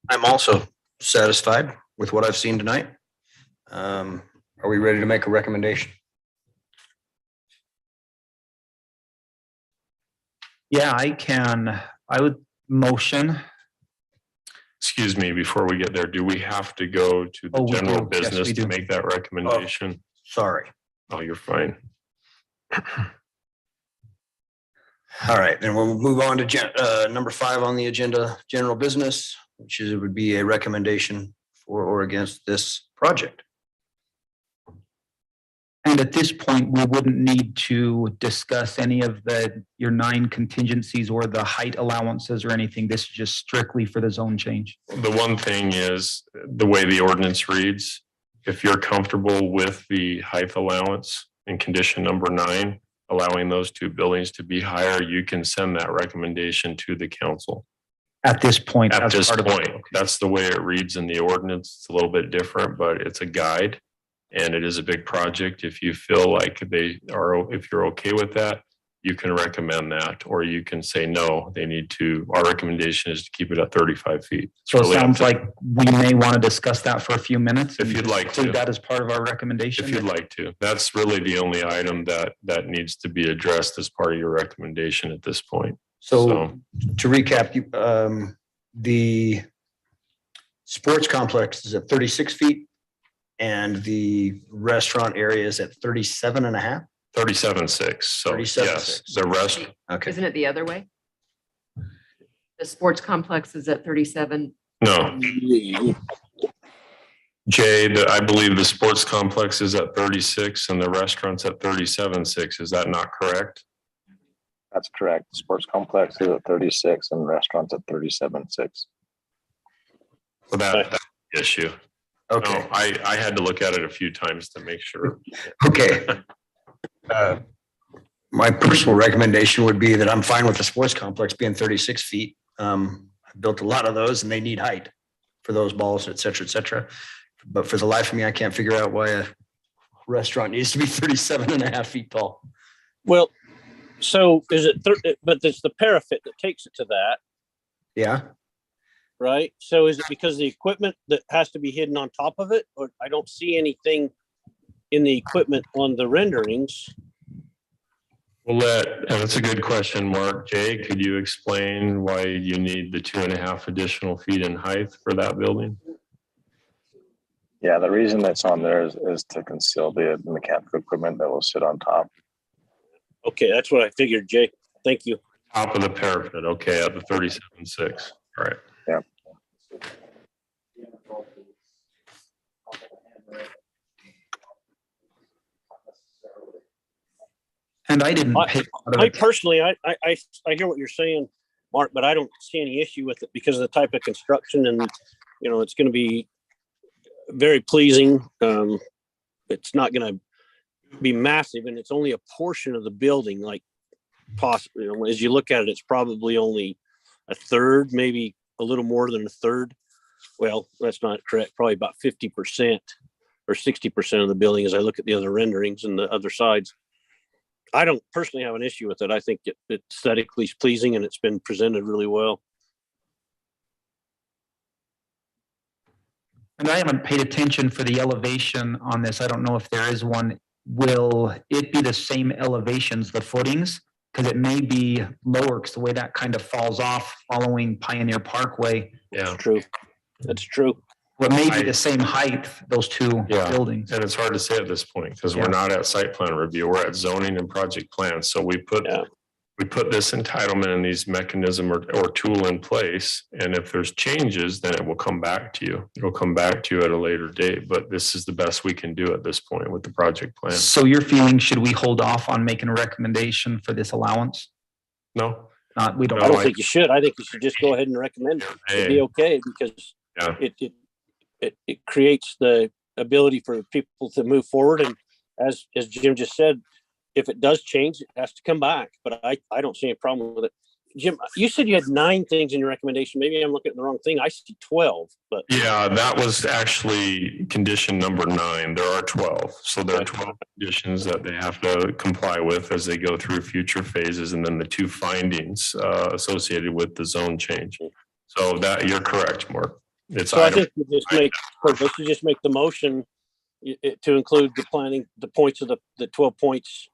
I'm also satisfied with what I've seen tonight. Are we ready to make a recommendation? Yeah, I would motion. Excuse me, before we get there, do we have to go to the Oh, we general do. Yes, business we to do. make that recommendation? Sorry. Oh, you're fine. All right, then we'll move on to number 5 on the agenda, general business, which would be a recommendation for or against this project. And at this point, we wouldn't need to discuss any of your 9 contingencies or the height allowances or anything. This is just strictly for the zone change. The one thing is the way the ordinance reads, if you're comfortable with the height allowance in condition number 9, allowing those 2 buildings to be higher, you can send that recommendation to the council. At this point. At as this part of point, that's the way it reads in the ordinance. It's a little bit different, but it's a guide. And it is a big project. If you feel like if you're okay with that, you can recommend that, or you can say, no, our recommendation is to keep it at 35 feet. So it really up sounds to- like we may want to discuss that for a few minutes. If and you'd like include to. that as part of our recommendation. If you'd like to. That's really the only item that needs to be addressed as part of your recommendation at this point. So to recap, the sports complex is at 36 feet and the restaurant area is at 37.5. 37.6. So 37.6. yes, the rest. Okay. Isn't it the other way? The sports complex is at 37. No, Jay, I believe the sports complex is at 36 and the restaurant's at 37.6. Is that not correct? That's correct. Sports complex is at 36 and restaurants at 37.6. So that's the issue. Okay, No, I had to look at it a few times to make sure. okay. My personal recommendation would be that I'm fine with the sports complex being 36 feet. I've built a lot of those and they need height for those balls, et cetera, et cetera. But for the life of me, I can't figure out why a restaurant needs to be 37.5 feet tall. Well, so is it, but there's the parapet that takes it to that, Yeah, right? So is it because the equipment that has to be hidden on top of it? Or I don't see anything in the equipment on the renderings. And that's a good question, Mark. Jay, could you explain why you need the 2.5 additional feet in height for that building? Yeah, the reason that's on there is to conceal the mechanical equipment that will sit on top. Okay, that's what I figured, Jay. Thank you. Top of the parapet, okay, at the 37.6. All right. Yeah. And I didn't pay. I personally, I hear what you're saying, Mark, but I don't see any issue with it because of the type of construction and, you know, it's going to be very pleasing. It's not going to be massive and it's only a portion of the building, like possibly, you know, as you look at it, it's probably only a third, maybe a little more than a third. Well, that's not correct. Probably about 50% or 60% of the building as I look at the other renderings and the other sides. I don't personally have an issue with it. I think it aesthetically is pleasing and it's been presented really well. And I haven't paid attention for the elevation on this. I don't know if there is one. Will it be the same elevations, the footings? Because it may be lower because the way that kind of falls off following Pioneer Parkway. Yeah. That's true. That's true. Well, it may be the same height, those two Yeah. buildings. And it's hard to say at this point because Yeah. we're not at site plan review. We're at zoning and project plan. So we put this entitlement and these mechanism or tool in place. And if there's changes, then it will come back to you. It'll come back to you at a later date. But this is the best we can do at this point with the project plan. So your feeling, should we hold off on making a recommendation for this allowance? No? We don't. I don't think you should. I think you should just go ahead and recommend it. It'd be okay because Yeah. it creates the ability for people to move forward. And as Jim just said, if it does change, it has to come back. But I don't see any problem with it. Jim, you said you had 9 things in your recommendation. Maybe I'm looking at the wrong thing. I see 12, but Yeah, that was actually condition number 9. There are 12. So there are 12 conditions that they have to comply with as they go through future phases. And then the 2 findings associated with the zone change. So that you're correct, Mark. It's so I think we just make the motion to include the points of the 12 points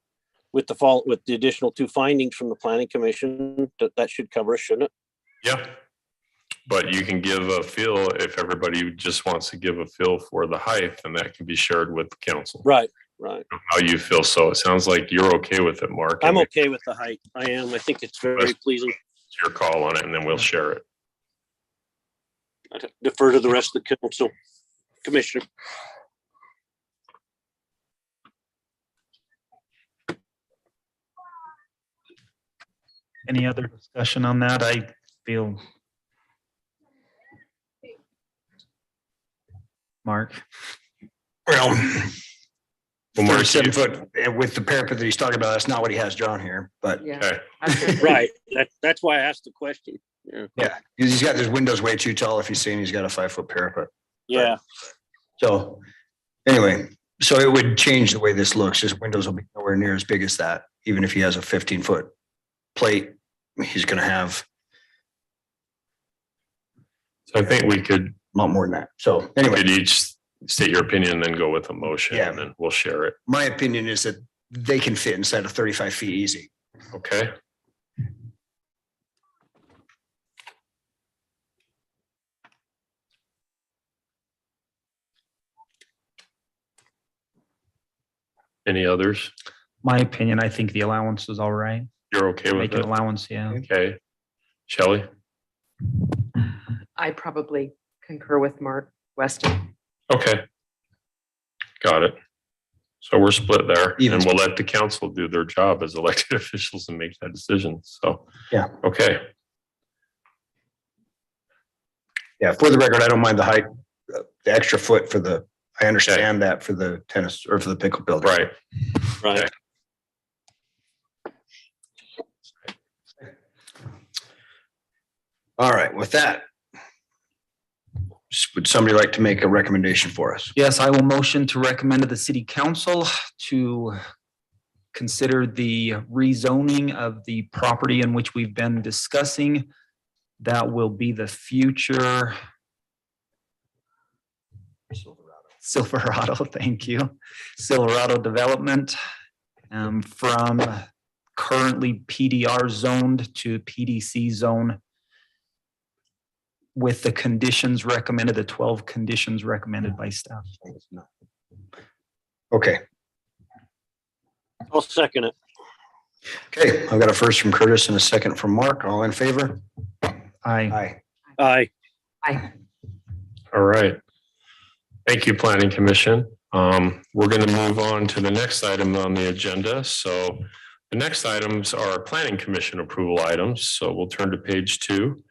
with the additional 2 findings from the planning commission. That should cover it, shouldn't it? Yeah. But you can give a feel if everybody just wants to give a feel for the height, and that can be shared with the council. Right. How you feel. So it sounds like you're okay with it, Mark. I'm okay with the height. I am. I think it's very pleasing. It's your call on it, and then we'll share it. I defer to the rest of the council, commissioner. Any other discussion on that? I feel. Mark. well, Mark, 37 foot with the parapet that he's talking about, that's not what he has drawn here, but Yeah. Okay. Right. That's why I asked the question. yeah, he's got his windows way too tall if he's saying he's got a 5-foot parapet. Yeah. So anyway, so it would change the way this looks. His windows will be nowhere near as big as that. Even if he has a 15-foot plate, he's going to have So I think we could a lot more than that. So anyway, each state your opinion and then go with a motion, Yeah. and then we'll share it. my opinion is that they can fit inside of 35 feet easy. Okay. Any others? My opinion, I think the allowance is all right. You're okay with Make an it? allowance, yeah. Okay. Shelley? I probably concur with Mark Weston. Okay. Got it. So we're split there, Even and we'll let the council do their job as elected officials and make that decision. So, Yeah. Okay. Yeah, for the record, I don't mind the height, the extra foot for the, I understand that for the tennis or for the pickle building. Right. Right. All right, with that, would somebody like to make a recommendation for us? Yes, I will motion to recommend to the city council to consider the rezoning of the property in which we've been discussing. That will be the future Silverado, thank you. Silverado development from currently PDR zoned to PDC zone with the conditions recommended, the 12 conditions recommended by staff. Okay, I'll second it. okay, I've got a first from Curtis and a second from Mark. All in favor? Aye. Aye. Aye. All right. Thank you, Planning Commission. We're going to move on to the next item on the agenda. So the next items are Planning Commission approval items. So we'll turn to page 2.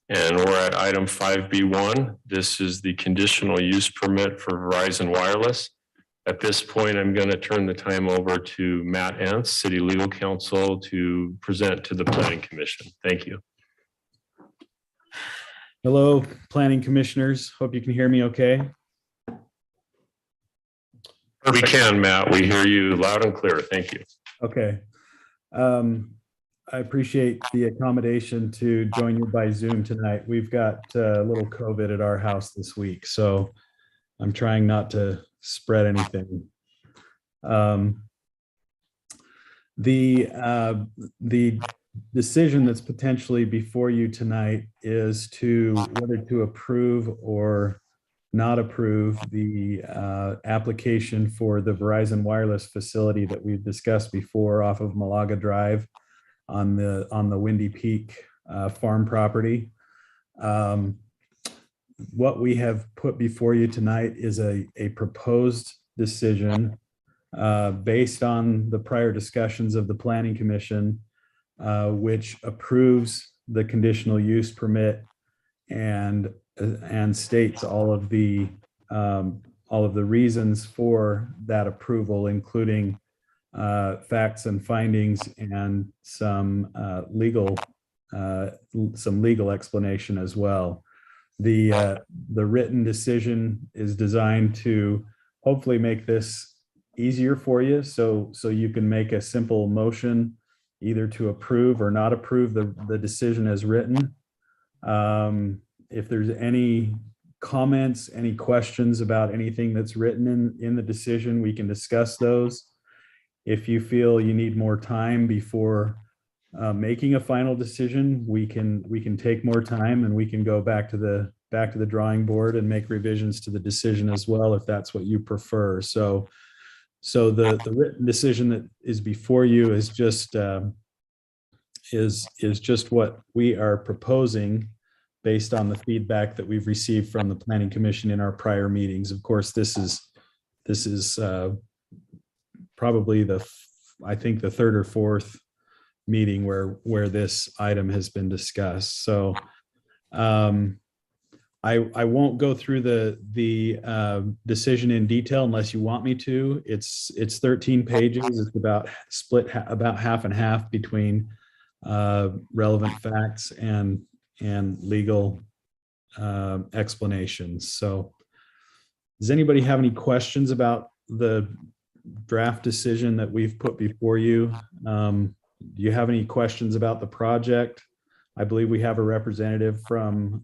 And we're at item 5B1. This is the conditional use permit for Verizon Wireless. At this point, I'm going to turn the time over to Matt Entz, City Legal Counsel, to present to the Planning Commission. Thank you. Hello, planning commissioners. Hope you can hear me okay. We can, Matt. We hear you loud and clear. Thank you. Okay. I appreciate the accommodation to join you by Zoom tonight. We've got a little COVID at our house this week, so I'm trying not to spread anything. The decision that's potentially before you tonight is to whether to approve or not approve the application for the Verizon Wireless facility that we've discussed before off of Malaga Drive on the Windy Peak farm property. What we have put before you tonight is a proposed decision based on the prior discussions of the Planning Commission, which approves the conditional use permit and states all of the reasons for that approval, including facts and findings and some legal explanation as well. The written decision is designed to hopefully make this easier for you, so you can make a simple motion either to approve or not approve the decision as written. If there's any comments, any questions about anything that's written in the decision, we can discuss those. If you feel you need more time before making a final decision, we can take more time and we can go back to the drawing board and make revisions to the decision as well, if that's what you prefer. So the written decision that is before you is just what we are proposing based on the feedback that we've received from the Planning Commission in our prior meetings. Of course, this is probably I think the third or fourth meeting where this item has been discussed. So I won't go through the decision in detail unless you want me to. It's 13 pages. It's about split about half and half between relevant facts and legal explanations. So does anybody have any questions about the draft decision that we've put before you? Do you have any questions about the project? I believe we have a representative from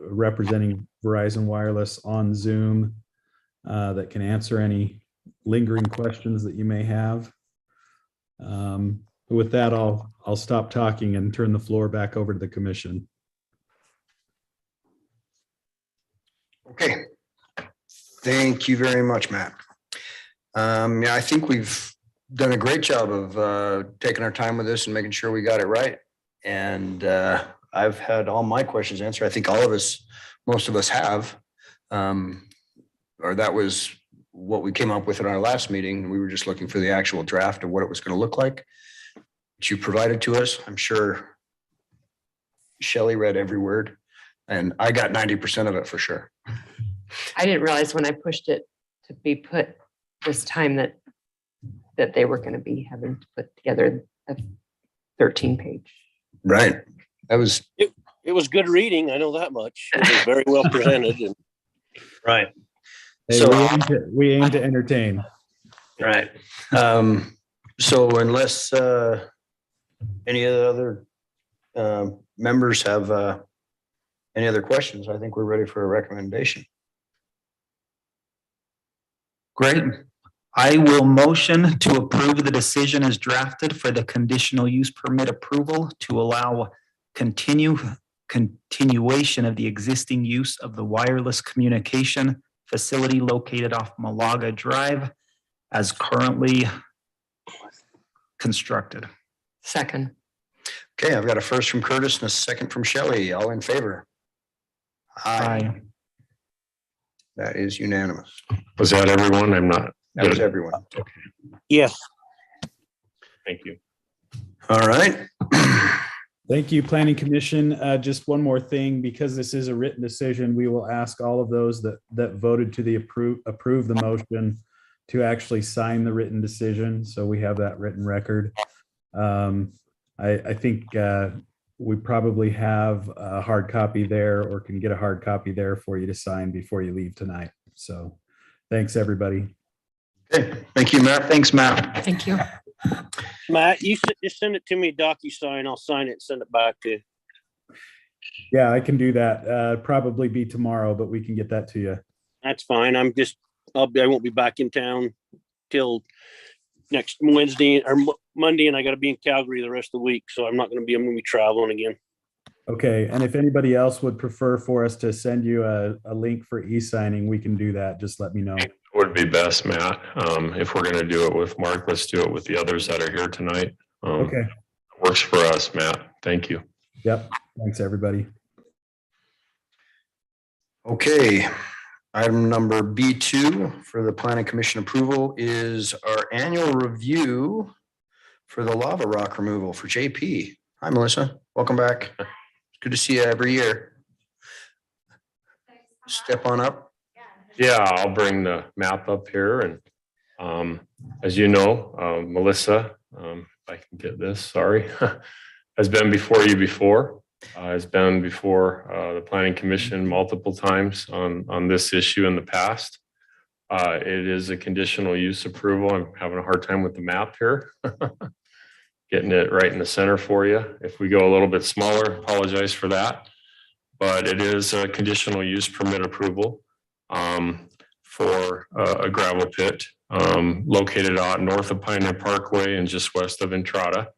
representing Verizon Wireless on Zoom that can answer any lingering questions that you may have. With that, I'll stop talking and turn the floor back over to the commission. Okay. Thank you very much, Matt. Yeah, I think we've done a great job of taking our time with this and making sure we got it right. And I've had all my questions answered. I think most of us have. or that was what we came up with in our last meeting. We were just looking for the actual draft of what it was going to look like, which you provided to us. I'm sure Shelley read every word, and I got 90% of it for sure. I didn't realize when I pushed it to be put this time that they were going to be having to put together a 13-page. Right. That was It was good reading. I know that much. It was very well presented and right. Hey, So- we aim to entertain. Right. So unless any other members have any other questions, I think we're ready for a recommendation. Great. I will motion to approve the decision as drafted for the conditional use permit approval to allow continuation of the existing use of the wireless communication facility located off Malaga Drive as currently constructed. Second. Okay, I've got a first from Curtis and a second from Shelley. All in favor? Aye. That is unanimous. Was that everyone? I'm not. That was everyone. yes, Thank you. All right. Thank you, Planning Commission. Just one more thing, because this is a written decision, we will ask all of those that voted to the approve the motion to actually sign the written decision. So we have that written record. I think we probably have a hard copy there, or can get a hard copy there for you to sign before you leave tonight. So thanks, everybody. Okay, thank you, Matt. Thanks, Matt. Thank you. Matt, you just send it to me, DocuSign. I'll sign it and send it back to you. Yeah, I can do that. Probably be tomorrow, but we can get that to you. That's fine. I won't be back in town till next Wednesday or Monday, and I got to be in Calgary the rest of the week, so I'm not going to be. I'm going to be traveling again. Okay, and if anybody else would prefer for us to send you a link for e-signing, we can do that. Just let me know. Would be best, Matt. If we're going to do it with Mark, let's do it with the others that are here tonight. Okay. Works for us, Matt. Thank you. Yep. Thanks, everybody. Okay, item number B2 for the Planning Commission approval is our annual review for the lava rock removal for JP. Hi, Melissa. Welcome back. It's good to see you every year. Step on up. Yeah, I'll bring the map up here, and as you know, Melissa, if I can get this, sorry, has been before you before. Has been before the Planning Commission multiple times on this issue in the past. It is a conditional use approval. I'm having a hard time with the map here. Getting it right in the center for you. If we go a little bit smaller, apologize for that. But it is a conditional use permit approval for a gravel pit located out north of Pioneer Parkway and just west of Entrada.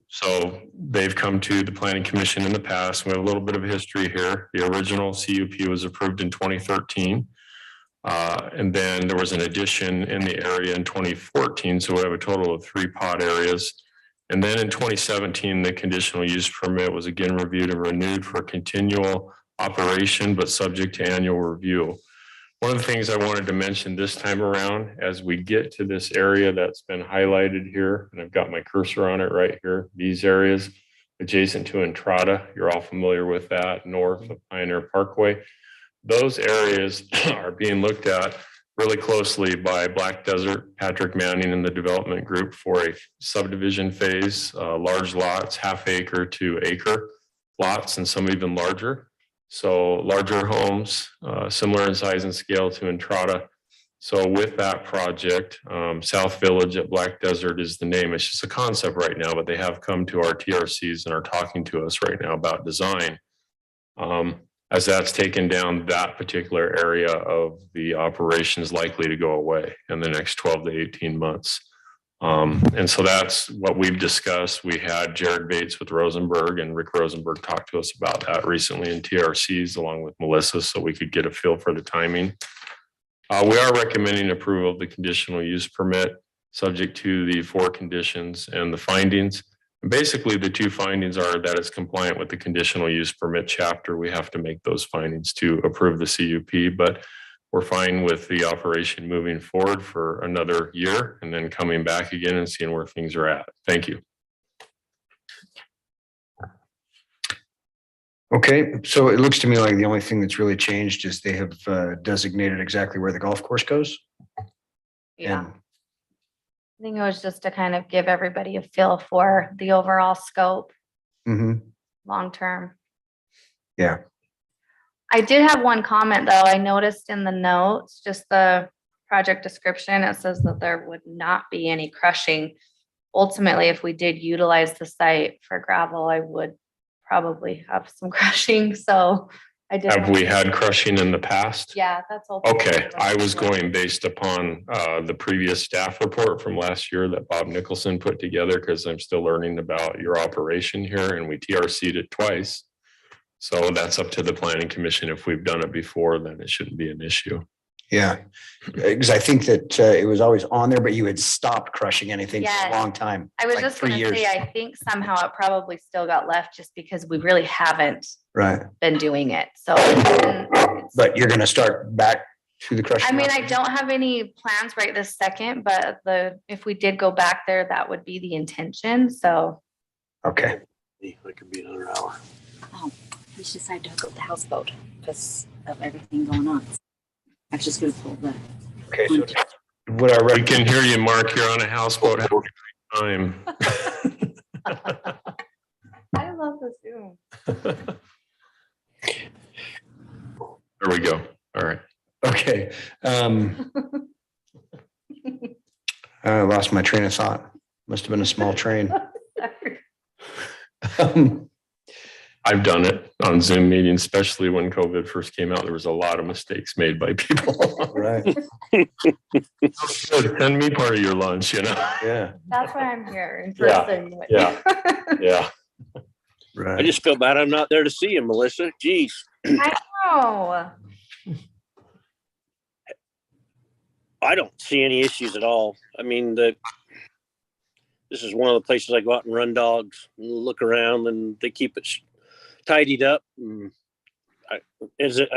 So they've come to the Planning Commission in the past. We have a little bit of history here. The original CUP was approved in 2013. And then there was an addition in the area in 2014. So we have a total of 3 pod areas. And then in 2017, the conditional use permit was again reviewed and renewed for continual operation, but subject to annual review. One of the things I wanted to mention this time around, as we get to this area that's been highlighted here, and I've got my cursor on it right here, these areas adjacent to Entrada, you're all familiar with that, north of Pioneer Parkway. Those areas are being looked at really closely by Black Desert, Patrick Manning, and the development group for a subdivision phase, large lots, half acre to acre lots, and some even larger. So larger homes, similar in size and scale to Entrada. So with that project, South Village at Black Desert is the name. It's just a concept right now, but they have come to our TRCs and are talking to us right now about design. As that's taken down, that particular area of the operation is likely to go away in the next 12 to 18 months. And so that's what we've discussed. We had Jared Bates with Rosenberg, and Rick Rosenberg talked to us about that recently in TRCs along with Melissa, so we could get a feel for the timing. We are recommending approval of the conditional use permit subject to the 4 conditions and the findings. And basically the 2 findings are that it's compliant with the conditional use permit chapter. We have to make those findings to approve the CUP, but we're fine with the operation moving forward for another year and then coming back again and seeing where things are at. Thank you. Okay, so it looks to me like the only thing that's really changed is they have designated exactly where the golf course goes. Yeah, And I think it was just to kind of give everybody a feel for the overall scope, Mhm. long-term. Yeah. I did have one comment, though. I noticed in the notes, just the project description, it says that there would not be any crushing. Ultimately, if we did utilize the site for gravel, I would probably have some crushing, so I did. Have we had crushing in the past? Yeah, that's all. Okay, I was going based upon the previous staff report from last year that Bob Nicholson put together, because I'm still learning about your operation here, and we TRC'd it twice. So that's up to the planning commission. If we've done it before, then it shouldn't be an issue. Yeah, because I think that it was always on there, but you had stopped crushing anything for Yes. a long time. I was like just 3 gonna years. say, I think somehow it probably still got left just because we really haven't Right, been doing it, so. it's- but you're gonna start back to the crushing. I mean, I operation? don't have any plans right this second, but if we did go back there, that would be the intention, so. Okay, That could be another hour. We just decided to hook up the houseboat because of everything going on. I was just gonna pull the. okay, so what I We read, can hear you, Mark. You're on a houseboat. Have a great time. I love the Zoom. There we go. All right. okay. I lost my train of thought. Must have been a small train. Um, I've done it on Zoom meetings, especially when COVID first came out. There was a lot of mistakes made by people. Right, Send me part of your lunch, you know? yeah, That's why I'm here in Yeah, person. with yeah. you. Yeah. right. I just feel bad I'm not there to see him, Melissa. Jeez. Oh, I don't see any issues at all. I mean, this is one of the places I go out and run dogs and look around, and they keep it tidied up. And I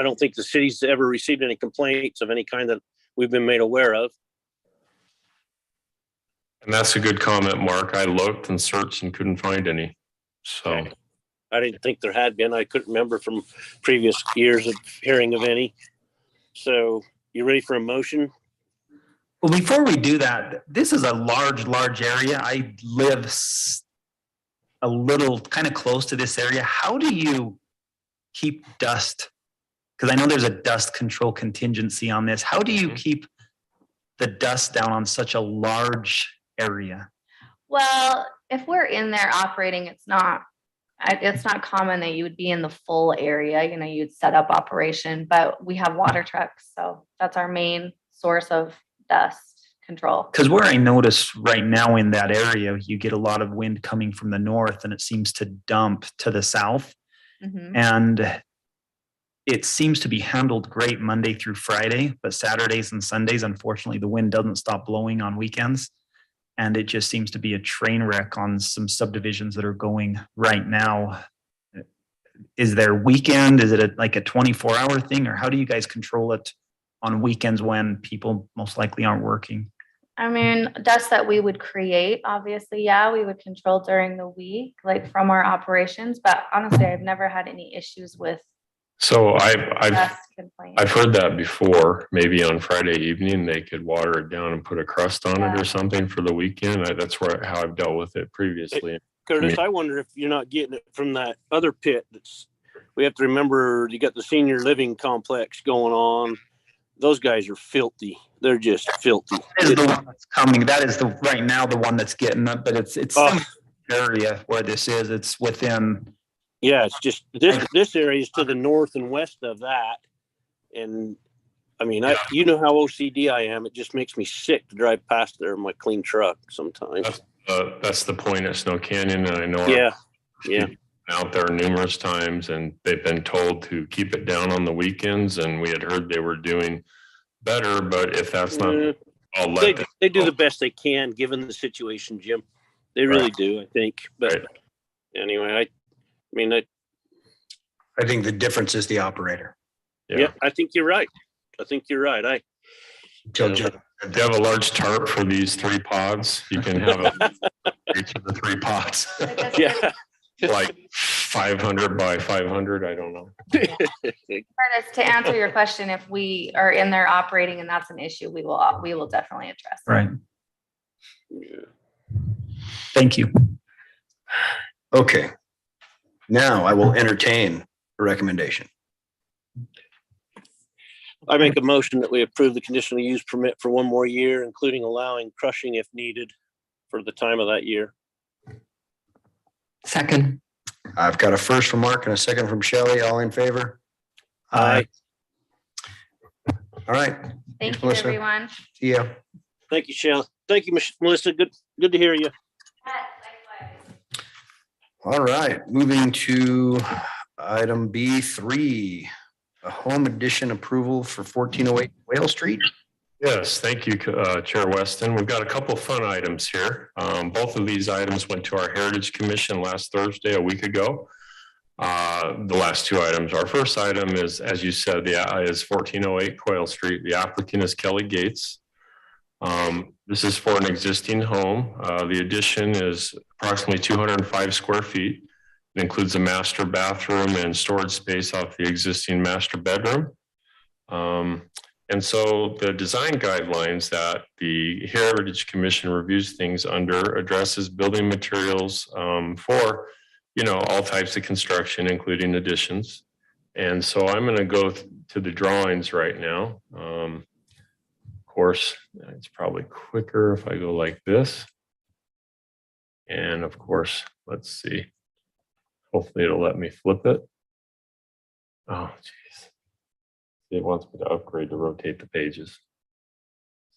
don't think the city's ever received any complaints of any kind that we've been made aware of. And that's a good comment, Mark. I looked and searched and couldn't find any. So Okay. I didn't think there had been. I couldn't remember from previous years of hearing of any. So you ready for a motion? Well, before we do that, this is a large area. I live a little kind of close to this area. How do you keep dust? Because I know there's a dust control contingency on this. How do you keep the dust down on such a large area? well, if we're in there operating, it's not common that you would be in the full area, you'd set up operation, but we have water trucks, so that's our main source of dust control. Because where I notice right now in that area, you get a lot of wind coming from the north and it seems to dump to the south. Mhm. And it seems to be handled great Monday through Friday, but Saturdays and Sundays, unfortunately, the wind doesn't stop blowing on weekends. And it just seems to be a train wreck on some subdivisions that are going right now. Is there weekend? Is it like a 24-hour thing? Or how do you guys control it on weekends when people most likely aren't working? I mean, dust that we would create, obviously, yeah, we would control during the week, like from our operations, but honestly, I've never had any issues with so I've dust complaints. I've heard that before. Maybe on Friday evening, they could water it down and put a crust on it Yeah. or something for the weekend. That's how I've dealt with it previously. Curtis, I wonder if you're not getting it from that other pit. We have to remember you got the senior living complex going on. Those guys are filthy. They're just filthy. That is the one that's coming. That is right now the one that's getting up, but it's some area where this is. It's within. Yeah, it's just this area is to the north and west of that. And I mean, you know how OCD I am. It just makes me sick to drive past there in my clean truck sometimes. That's the point at Snow Canyon, and I know Yeah. out there numerous times, and they've been told to keep it down on the weekends, and we had heard they were doing better, but if that's not, I'll let them They do know. the best they can given the situation, Jim. They really do, I think. But Right. anyway, I think the difference is the operator. yeah, I think you're right. I think you're right. Tell Yeah. Jeff. If you have a large tarp for these 3 pods, you can have each of the 3 pods, Yeah. like 500 by 500. I don't know. Curtis, to answer your question, if we are in there operating and that's an issue, we will definitely address it. Right. Thank you. Okay. Now I will entertain a recommendation. I make a motion that we approve the conditional use permit for 1 more year, including allowing crushing if needed for the time of that year. Second. I've got a first from Mark and a second from Shelley. All in favor? Aye. All right. Thank Thanks, you, Melissa. everyone. See ya. Thank you, Shelley. Thank you, Melissa. Good to hear you. All right, moving to item B3, a home addition approval for 1408 Whale Street. Yes, thank you, Chair Weston. We've got a couple fun items here. Both of these items went to our Heritage Commission last Thursday, a week ago. The last 2 items. Our first item is, as you said, is 1408 Quail Street. The applicant is Kelly Gates. This is for an existing home. The addition is approximately 205 square feet. It includes a master bathroom and storage space off the existing master bedroom. And so the design guidelines that the Heritage Commission reviews things under addresses building materials for, all types of construction, including additions. And so I'm going to go to the drawings right now. Of course, it's probably quicker if I go like this. And of course, let's see. Hopefully it'll let me flip it. Oh, geez. It wants me to upgrade to rotate the pages.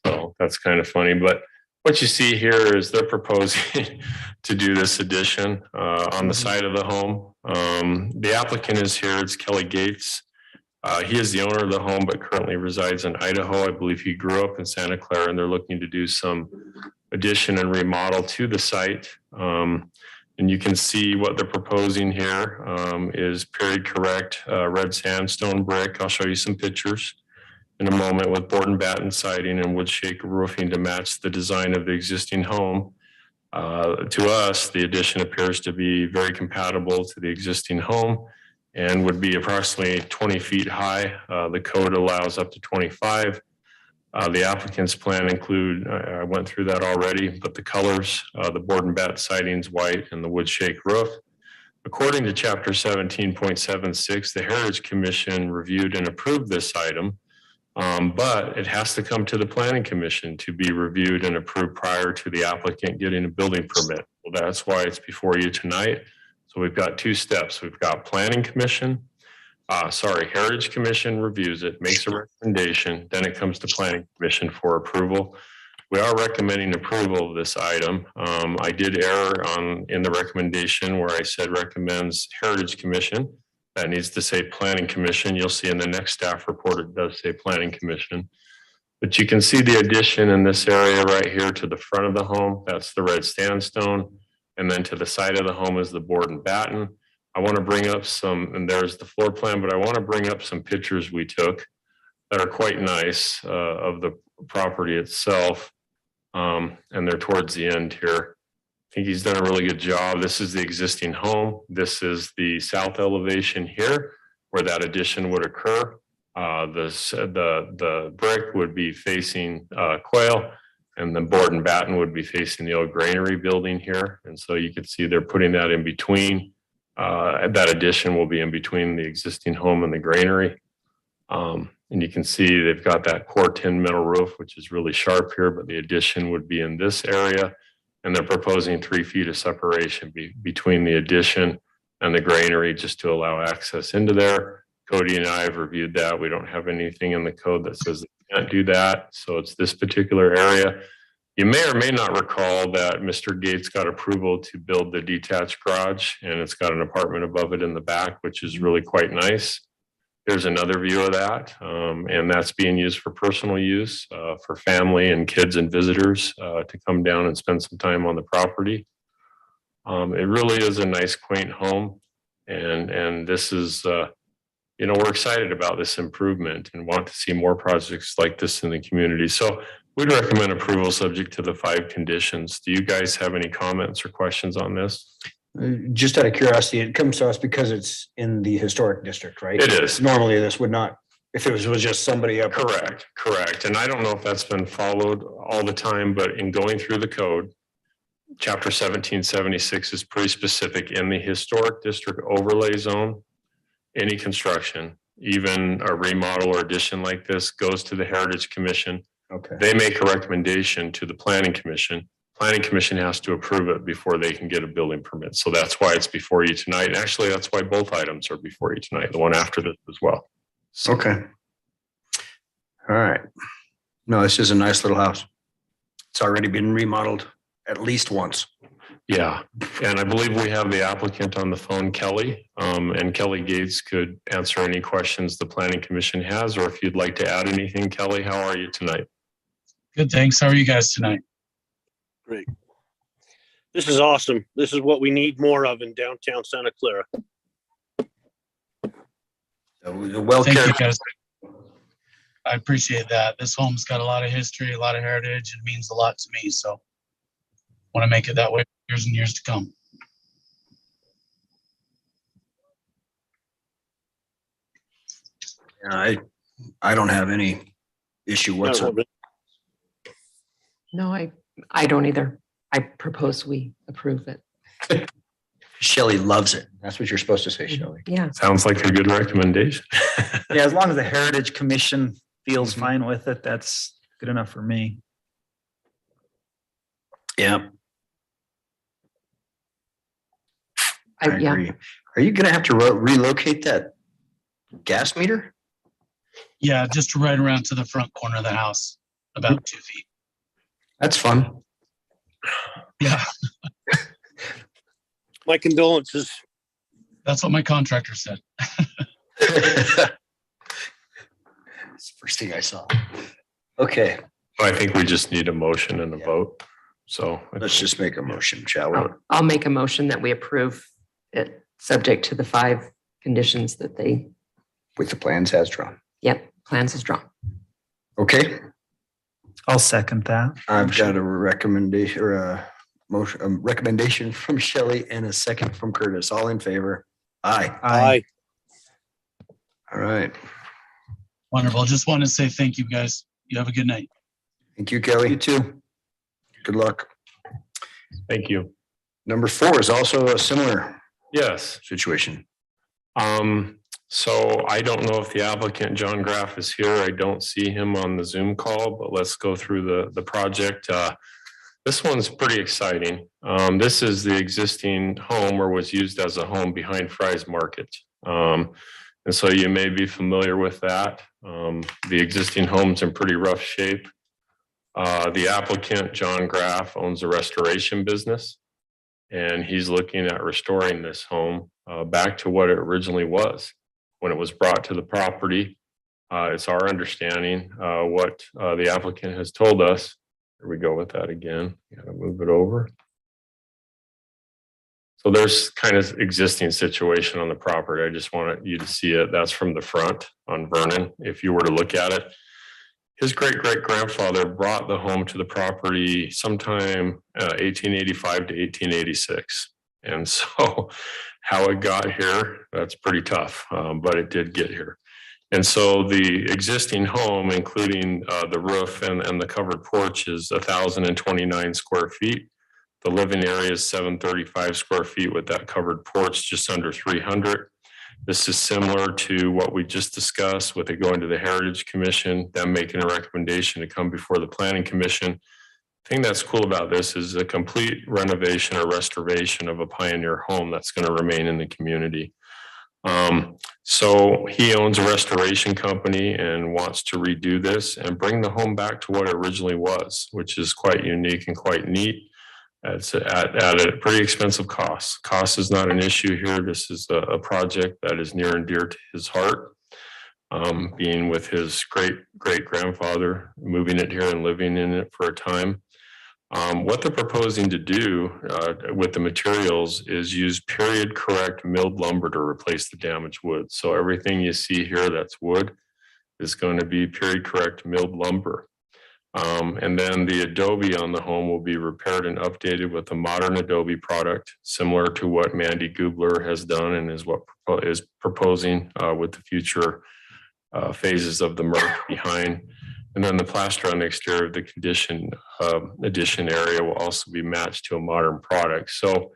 So that's kind of funny, but what you see here is they're proposing to do this addition on the side of the home. The applicant is here, it's Kelly Gates. He is the owner of the home, but currently resides in Idaho. I believe he grew up in Santa Clara, and they're looking to do some addition and remodel to the site. And you can see what they're proposing here is period correct red sandstone brick. I'll show you some pictures in a moment with board and batten siding and wood shake roofing to match the design of the existing home. To us, the addition appears to be very compatible to the existing home and would be approximately 20 feet high. The code allows up to 25. The applicant's plan include, I went through that already, but the colors, the board and batten siding's white and the wood shake roof. According to chapter 17.76, the Heritage Commission reviewed and approved this item, but it has to come to the Planning Commission to be reviewed and approved prior to the applicant getting a building permit. Well, that's why it's before you tonight. So we've got 2 steps. We've got Planning Commission, Heritage Commission reviews it, makes a recommendation, then it comes to Planning Commission for approval. We are recommending approval of this item. I did err in the recommendation where I said recommends Heritage Commission. That needs to say Planning Commission. You'll see in the next staff report, it does say Planning Commission. But you can see the addition in this area right here to the front of the home. That's the red sandstone. And then to the side of the home is the board and batten. I want to bring up some, and there's the floor plan, but I want to bring up some pictures we took that are quite nice of the property itself. And they're towards the end here. I think he's done a really good job. This is the existing home. This is the south elevation here where that addition would occur. The brick would be facing Quail, and the board and batten would be facing the old granary building here. And so you can see they're putting that in between. That addition will be in between the existing home and the granary. And you can see they've got that core tin metal roof, which is really sharp here, but the addition would be in this area. And they're proposing 3 feet of separation between the addition and the granary just to allow access into there. Cody and I have reviewed that. We don't have anything in the code that says they can't do that. So it's this particular area. You may or may not recall that Mr. Gates got approval to build the detached garage, and it's got an apartment above it in the back, which is really quite nice. There's another view of that, and that's being used for personal use for family and kids and visitors to come down and spend some time on the property. It really is a nice, quaint home, and this is we're excited about this improvement and want to see more projects like this in the community. So we'd recommend approval subject to the 5 conditions. Do you guys have any comments or questions on this? Just out of curiosity, it comes to us because it's in the historic district, right? It is. Normally this would not, if it was just somebody up. Correct. And I don't know if that's been followed all the time, but in going through the code, Chapter 1776 is pretty specific. In the historic district overlay zone, any construction, even a remodel or addition like this, goes to the Heritage Commission. Okay. They make a recommendation to the Planning Commission. Planning Commission has to approve it before they can get a building permit. So that's why it's before you tonight. And actually, that's why both items are before you tonight, the one after this as well. So, Okay. All right. No, this is a nice little house. It's already been remodeled at least once. yeah, and I believe we have the applicant on the phone, Kelly, and Kelly Gates could answer any questions the Planning Commission has, or if you'd like to add anything, Kelly, how are you tonight? Good, thanks. How are you guys tonight? Great. This is awesome. This is what we need more of in downtown Santa Clara. Well Thank you, cared. guys. I appreciate that. This home's got a lot of history, a lot of heritage. It means a lot to me. So want to make it that way for years and years to come. I don't have any issue whatsoever. No, I don't either. I propose we approve it. Shelley loves it. That's what you're supposed to say, Shelley. Yeah. Sounds like a good recommendation. Yeah, as long as the Heritage Commission feels fine with it, that's good enough for me. Yeah, I Yeah. agree. Are you gonna have to relocate that gas meter? Yeah, just right around to the front corner of the house, about 2 feet. That's fun. Yeah, My condolences. that's what my contractor said. It's the first thing I saw. Okay, I think we just need a motion and a Yeah. vote. So let's just make a motion, shall we? I'll make a motion that we approve it, subject to the 5 conditions that they, With the plans as drawn. plans is drawn. Okay, I'll second that. I've got a recommendation or a motion, a recommendation from Shelley and a second from Curtis. All in favor? Aye. Aye. All right. Wonderful. Just want to say thank you, guys. You have a good night. Thank you, Kelly. You too. Good luck. thank you. Number 4 is also a similar Yes. situation. So I don't know if the applicant, John Graff, is here. I don't see him on the Zoom call, but let's go through the project. This one's pretty exciting. This is the existing home or was used as a home behind Fry's Market. And so you may be familiar with that. The existing home's in pretty rough shape. The applicant, John Graff, owns a restoration business, and he's looking at restoring this home back to what it originally was when it was brought to the property. It's our understanding what the applicant has told us. Here we go with that again. Gotta move it over. So there's kind of existing situation on the property. I just wanted you to see it. That's from the front on Vernon. If you were to look at it, his great-great-grandfather brought the home to the property sometime 1885 to 1886. And so how it got here, that's pretty tough, but it did get here. And so the existing home, including the roof and the covered porch, is 1,029 square feet. The living area is 735 square feet with that covered porch, just under 300. This is similar to what we just discussed with it going to the Heritage Commission, them making a recommendation to come before the Planning Commission. The thing that's cool about this is a complete renovation or restoration of a pioneer home that's going to remain in the community. So he owns a restoration company and wants to redo this and bring the home back to what it originally was, which is quite unique and quite neat. It's at a pretty expensive cost. Cost is not an issue here. This is a project that is near and dear to his heart. Being with his great-great-grandfather, moving it here and living in it for a time. What they're proposing to do with the materials is use period correct milled lumber to replace the damaged wood. So everything you see here that's wood is going to be period correct milled lumber. And then the adobe on the home will be repaired and updated with a modern adobe product, similar to what Mandy Gubler has done and is what is proposing with the future phases of the MRF behind. And then the plaster on the exterior of the addition area will also be matched to a modern product. So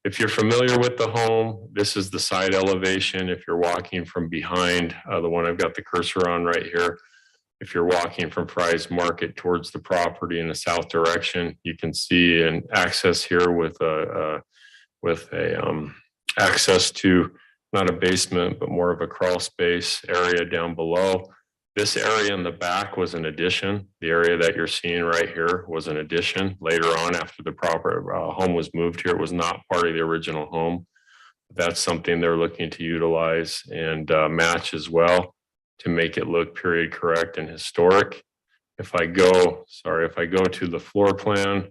if you're familiar with the home, this is the side elevation. If you're walking from behind, the one I've got the cursor on right here, if you're walking from Fry's Market towards the property in the south direction, you can see an access here with access to not a basement, but more of a crawl space area down below. This area in the back was an addition. The area that you're seeing right here was an addition. Later on, after the proper home was moved here, it was not part of the original home. That's something they're looking to utilize and match as well to make it look period correct and historic. If I go to the floor plan,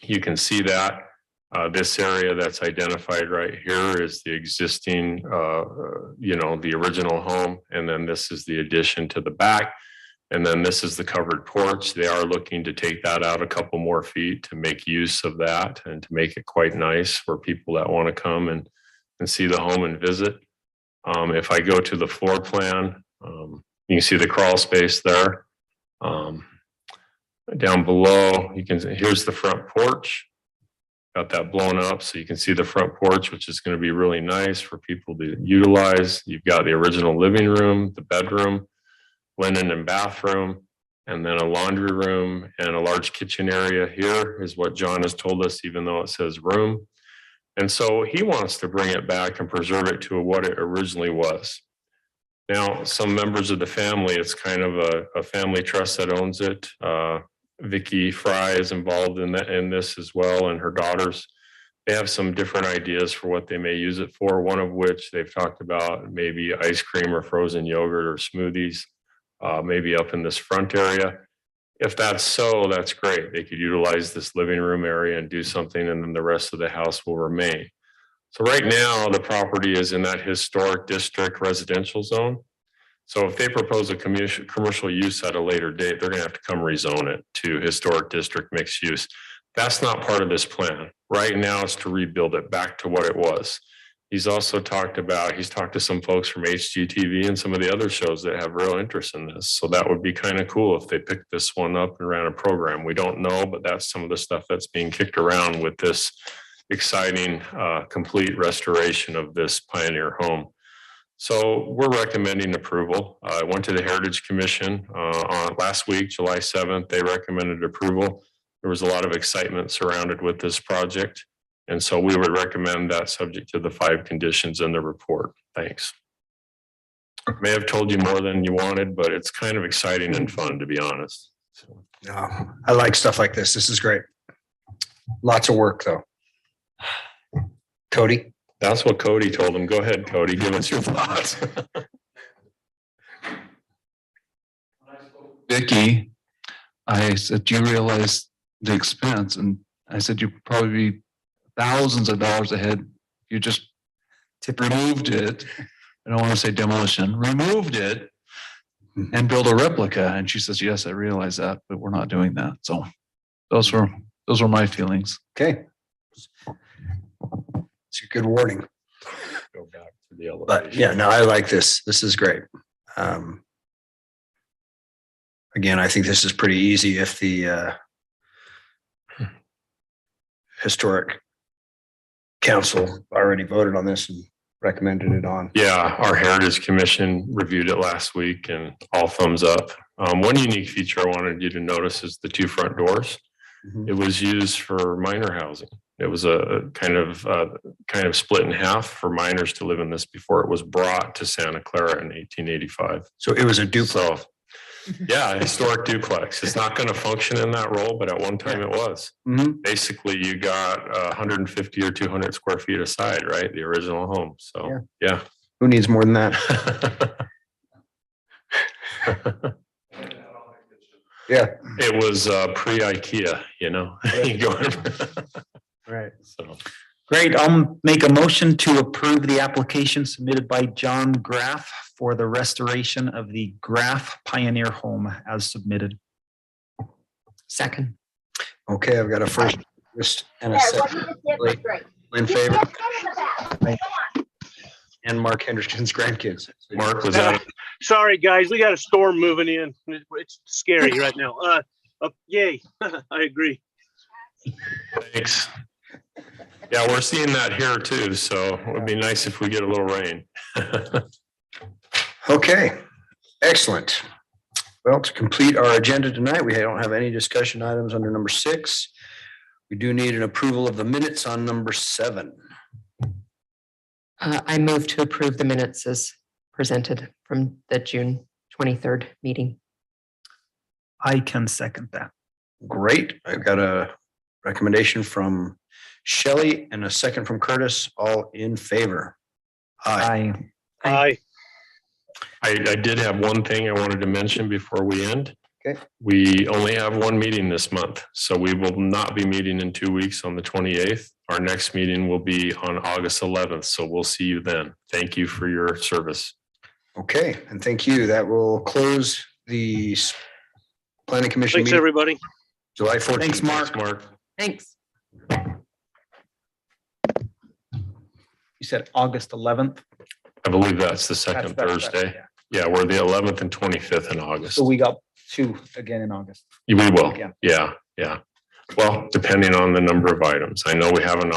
you can see that this area that's identified right here is the existing, the original home. And then this is the addition to the back. And then this is the covered porch. They are looking to take that out a couple more feet to make use of that and to make it quite nice for people that want to come and see the home and visit. If I go to the floor plan, you can see the crawl space there. Down below, here's the front porch. Got that blown up so you can see the front porch, which is going to be really nice for people to utilize. You've got the original living room, the bedroom, linen and bathroom, and then a laundry room and a large kitchen area. Here is what John has told us, even though it says room. And so he wants to bring it back and preserve it to what it originally was. Now, some members of the family, it's kind of a family trust that owns it. Vicky Fry is involved in this as well, and her daughters. They have some different ideas for what they may use it for, one of which they've talked about maybe ice cream or frozen yogurt or smoothies, maybe up in this front area. If that's so, that's great. They could utilize this living room area and do something, and then the rest of the house will remain. So right now, the property is in that historic district residential zone. So if they propose a commercial use at a later date, they're going to have to come rezone it to historic district mixed use. That's not part of this plan. Right now, it's to rebuild it back to what it was. He's also talked to some folks from HGTV and some of the other shows that have real interest in this. So that would be kind of cool if they picked this one up and ran a program. We don't know, but that's some of the stuff that's being kicked around with this exciting, complete restoration of this pioneer home. So we're recommending approval. I went to the Heritage Commission on last week, July 7th. They recommended approval. There was a lot of excitement surrounded with this project. And so we would recommend that subject to the 5 conditions in the report. Thanks. I may have told you more than you wanted, but it's kind of exciting and fun, to be honest. So. No, I like stuff like this. This is great. Lots of work, though. Cody? That's what Cody told him. Go ahead, Cody. Give us your thoughts. Vicky, I said, do you realize the expense? And I said, you'd probably be thousands of dollars ahead. You just removed it. I don't want to say demolition, removed it and build a replica. And she says, yes, I realize that, but we're not doing that. So those were my feelings. Okay. It's a good warning. Go back to the elevation. But yeah, no, I like this. This is great. Again, I think this is pretty easy if the historic council already voted on this and recommended it on. Yeah, our Heritage Commission reviewed it last week and all thumbs up. One unique feature I wanted you to notice is the 2 front doors. Mm-hmm. It was used for minor housing. It was a kind of split in half for minors to live in this before it was brought to Santa Clara in 1885. So it was a duplex. So, yeah, a historic duplex. It's not going to function in that role, but at one time it was. Mm-hmm. Basically, you got 150 or 200 square feet aside, right? The original home. So, yeah. Who needs more than that? Yeah. It was pre-IKEA, you know? You go in- Right. So, Great. I'll make a motion to approve the application submitted by John Graff for the restoration of the Graff Pioneer Home as submitted. Second. Okay, I've got a first and a second. In favor? And Mark Henderson's grandkids. Mark, was that, Sorry, guys, we got a storm moving in. It's scary right now. Yay, I agree. thanks. Yeah, we're seeing that here too, so it would be nice if we get a little rain. Okay, excellent. Well, to complete our agenda tonight, we don't have any discussion items under number 6. We do need an approval of the minutes on number 7. I move to approve the minutes as presented from the June 23rd meeting. I can second that. Great. I've got a recommendation from Shelley and a second from Curtis, all in favor. Aye. Aye. I did have one thing I wanted to mention before we end. Okay. We only have one meeting this month, so we will not be meeting in 2 weeks on the 28th. Our next meeting will be on August 11th, so we'll see you then. Thank you for your service. Okay, and thank you. That will close the planning commission Thanks, meeting everybody. July 14th. Thanks, Mark. Mark. Thanks. You said August 11th. I believe that's the second That's- Thursday. Yeah, we're the 11th and 25th in August. So we got 2 again in August. We will. Yeah. Yeah. Well, depending on the number of items. I know we have an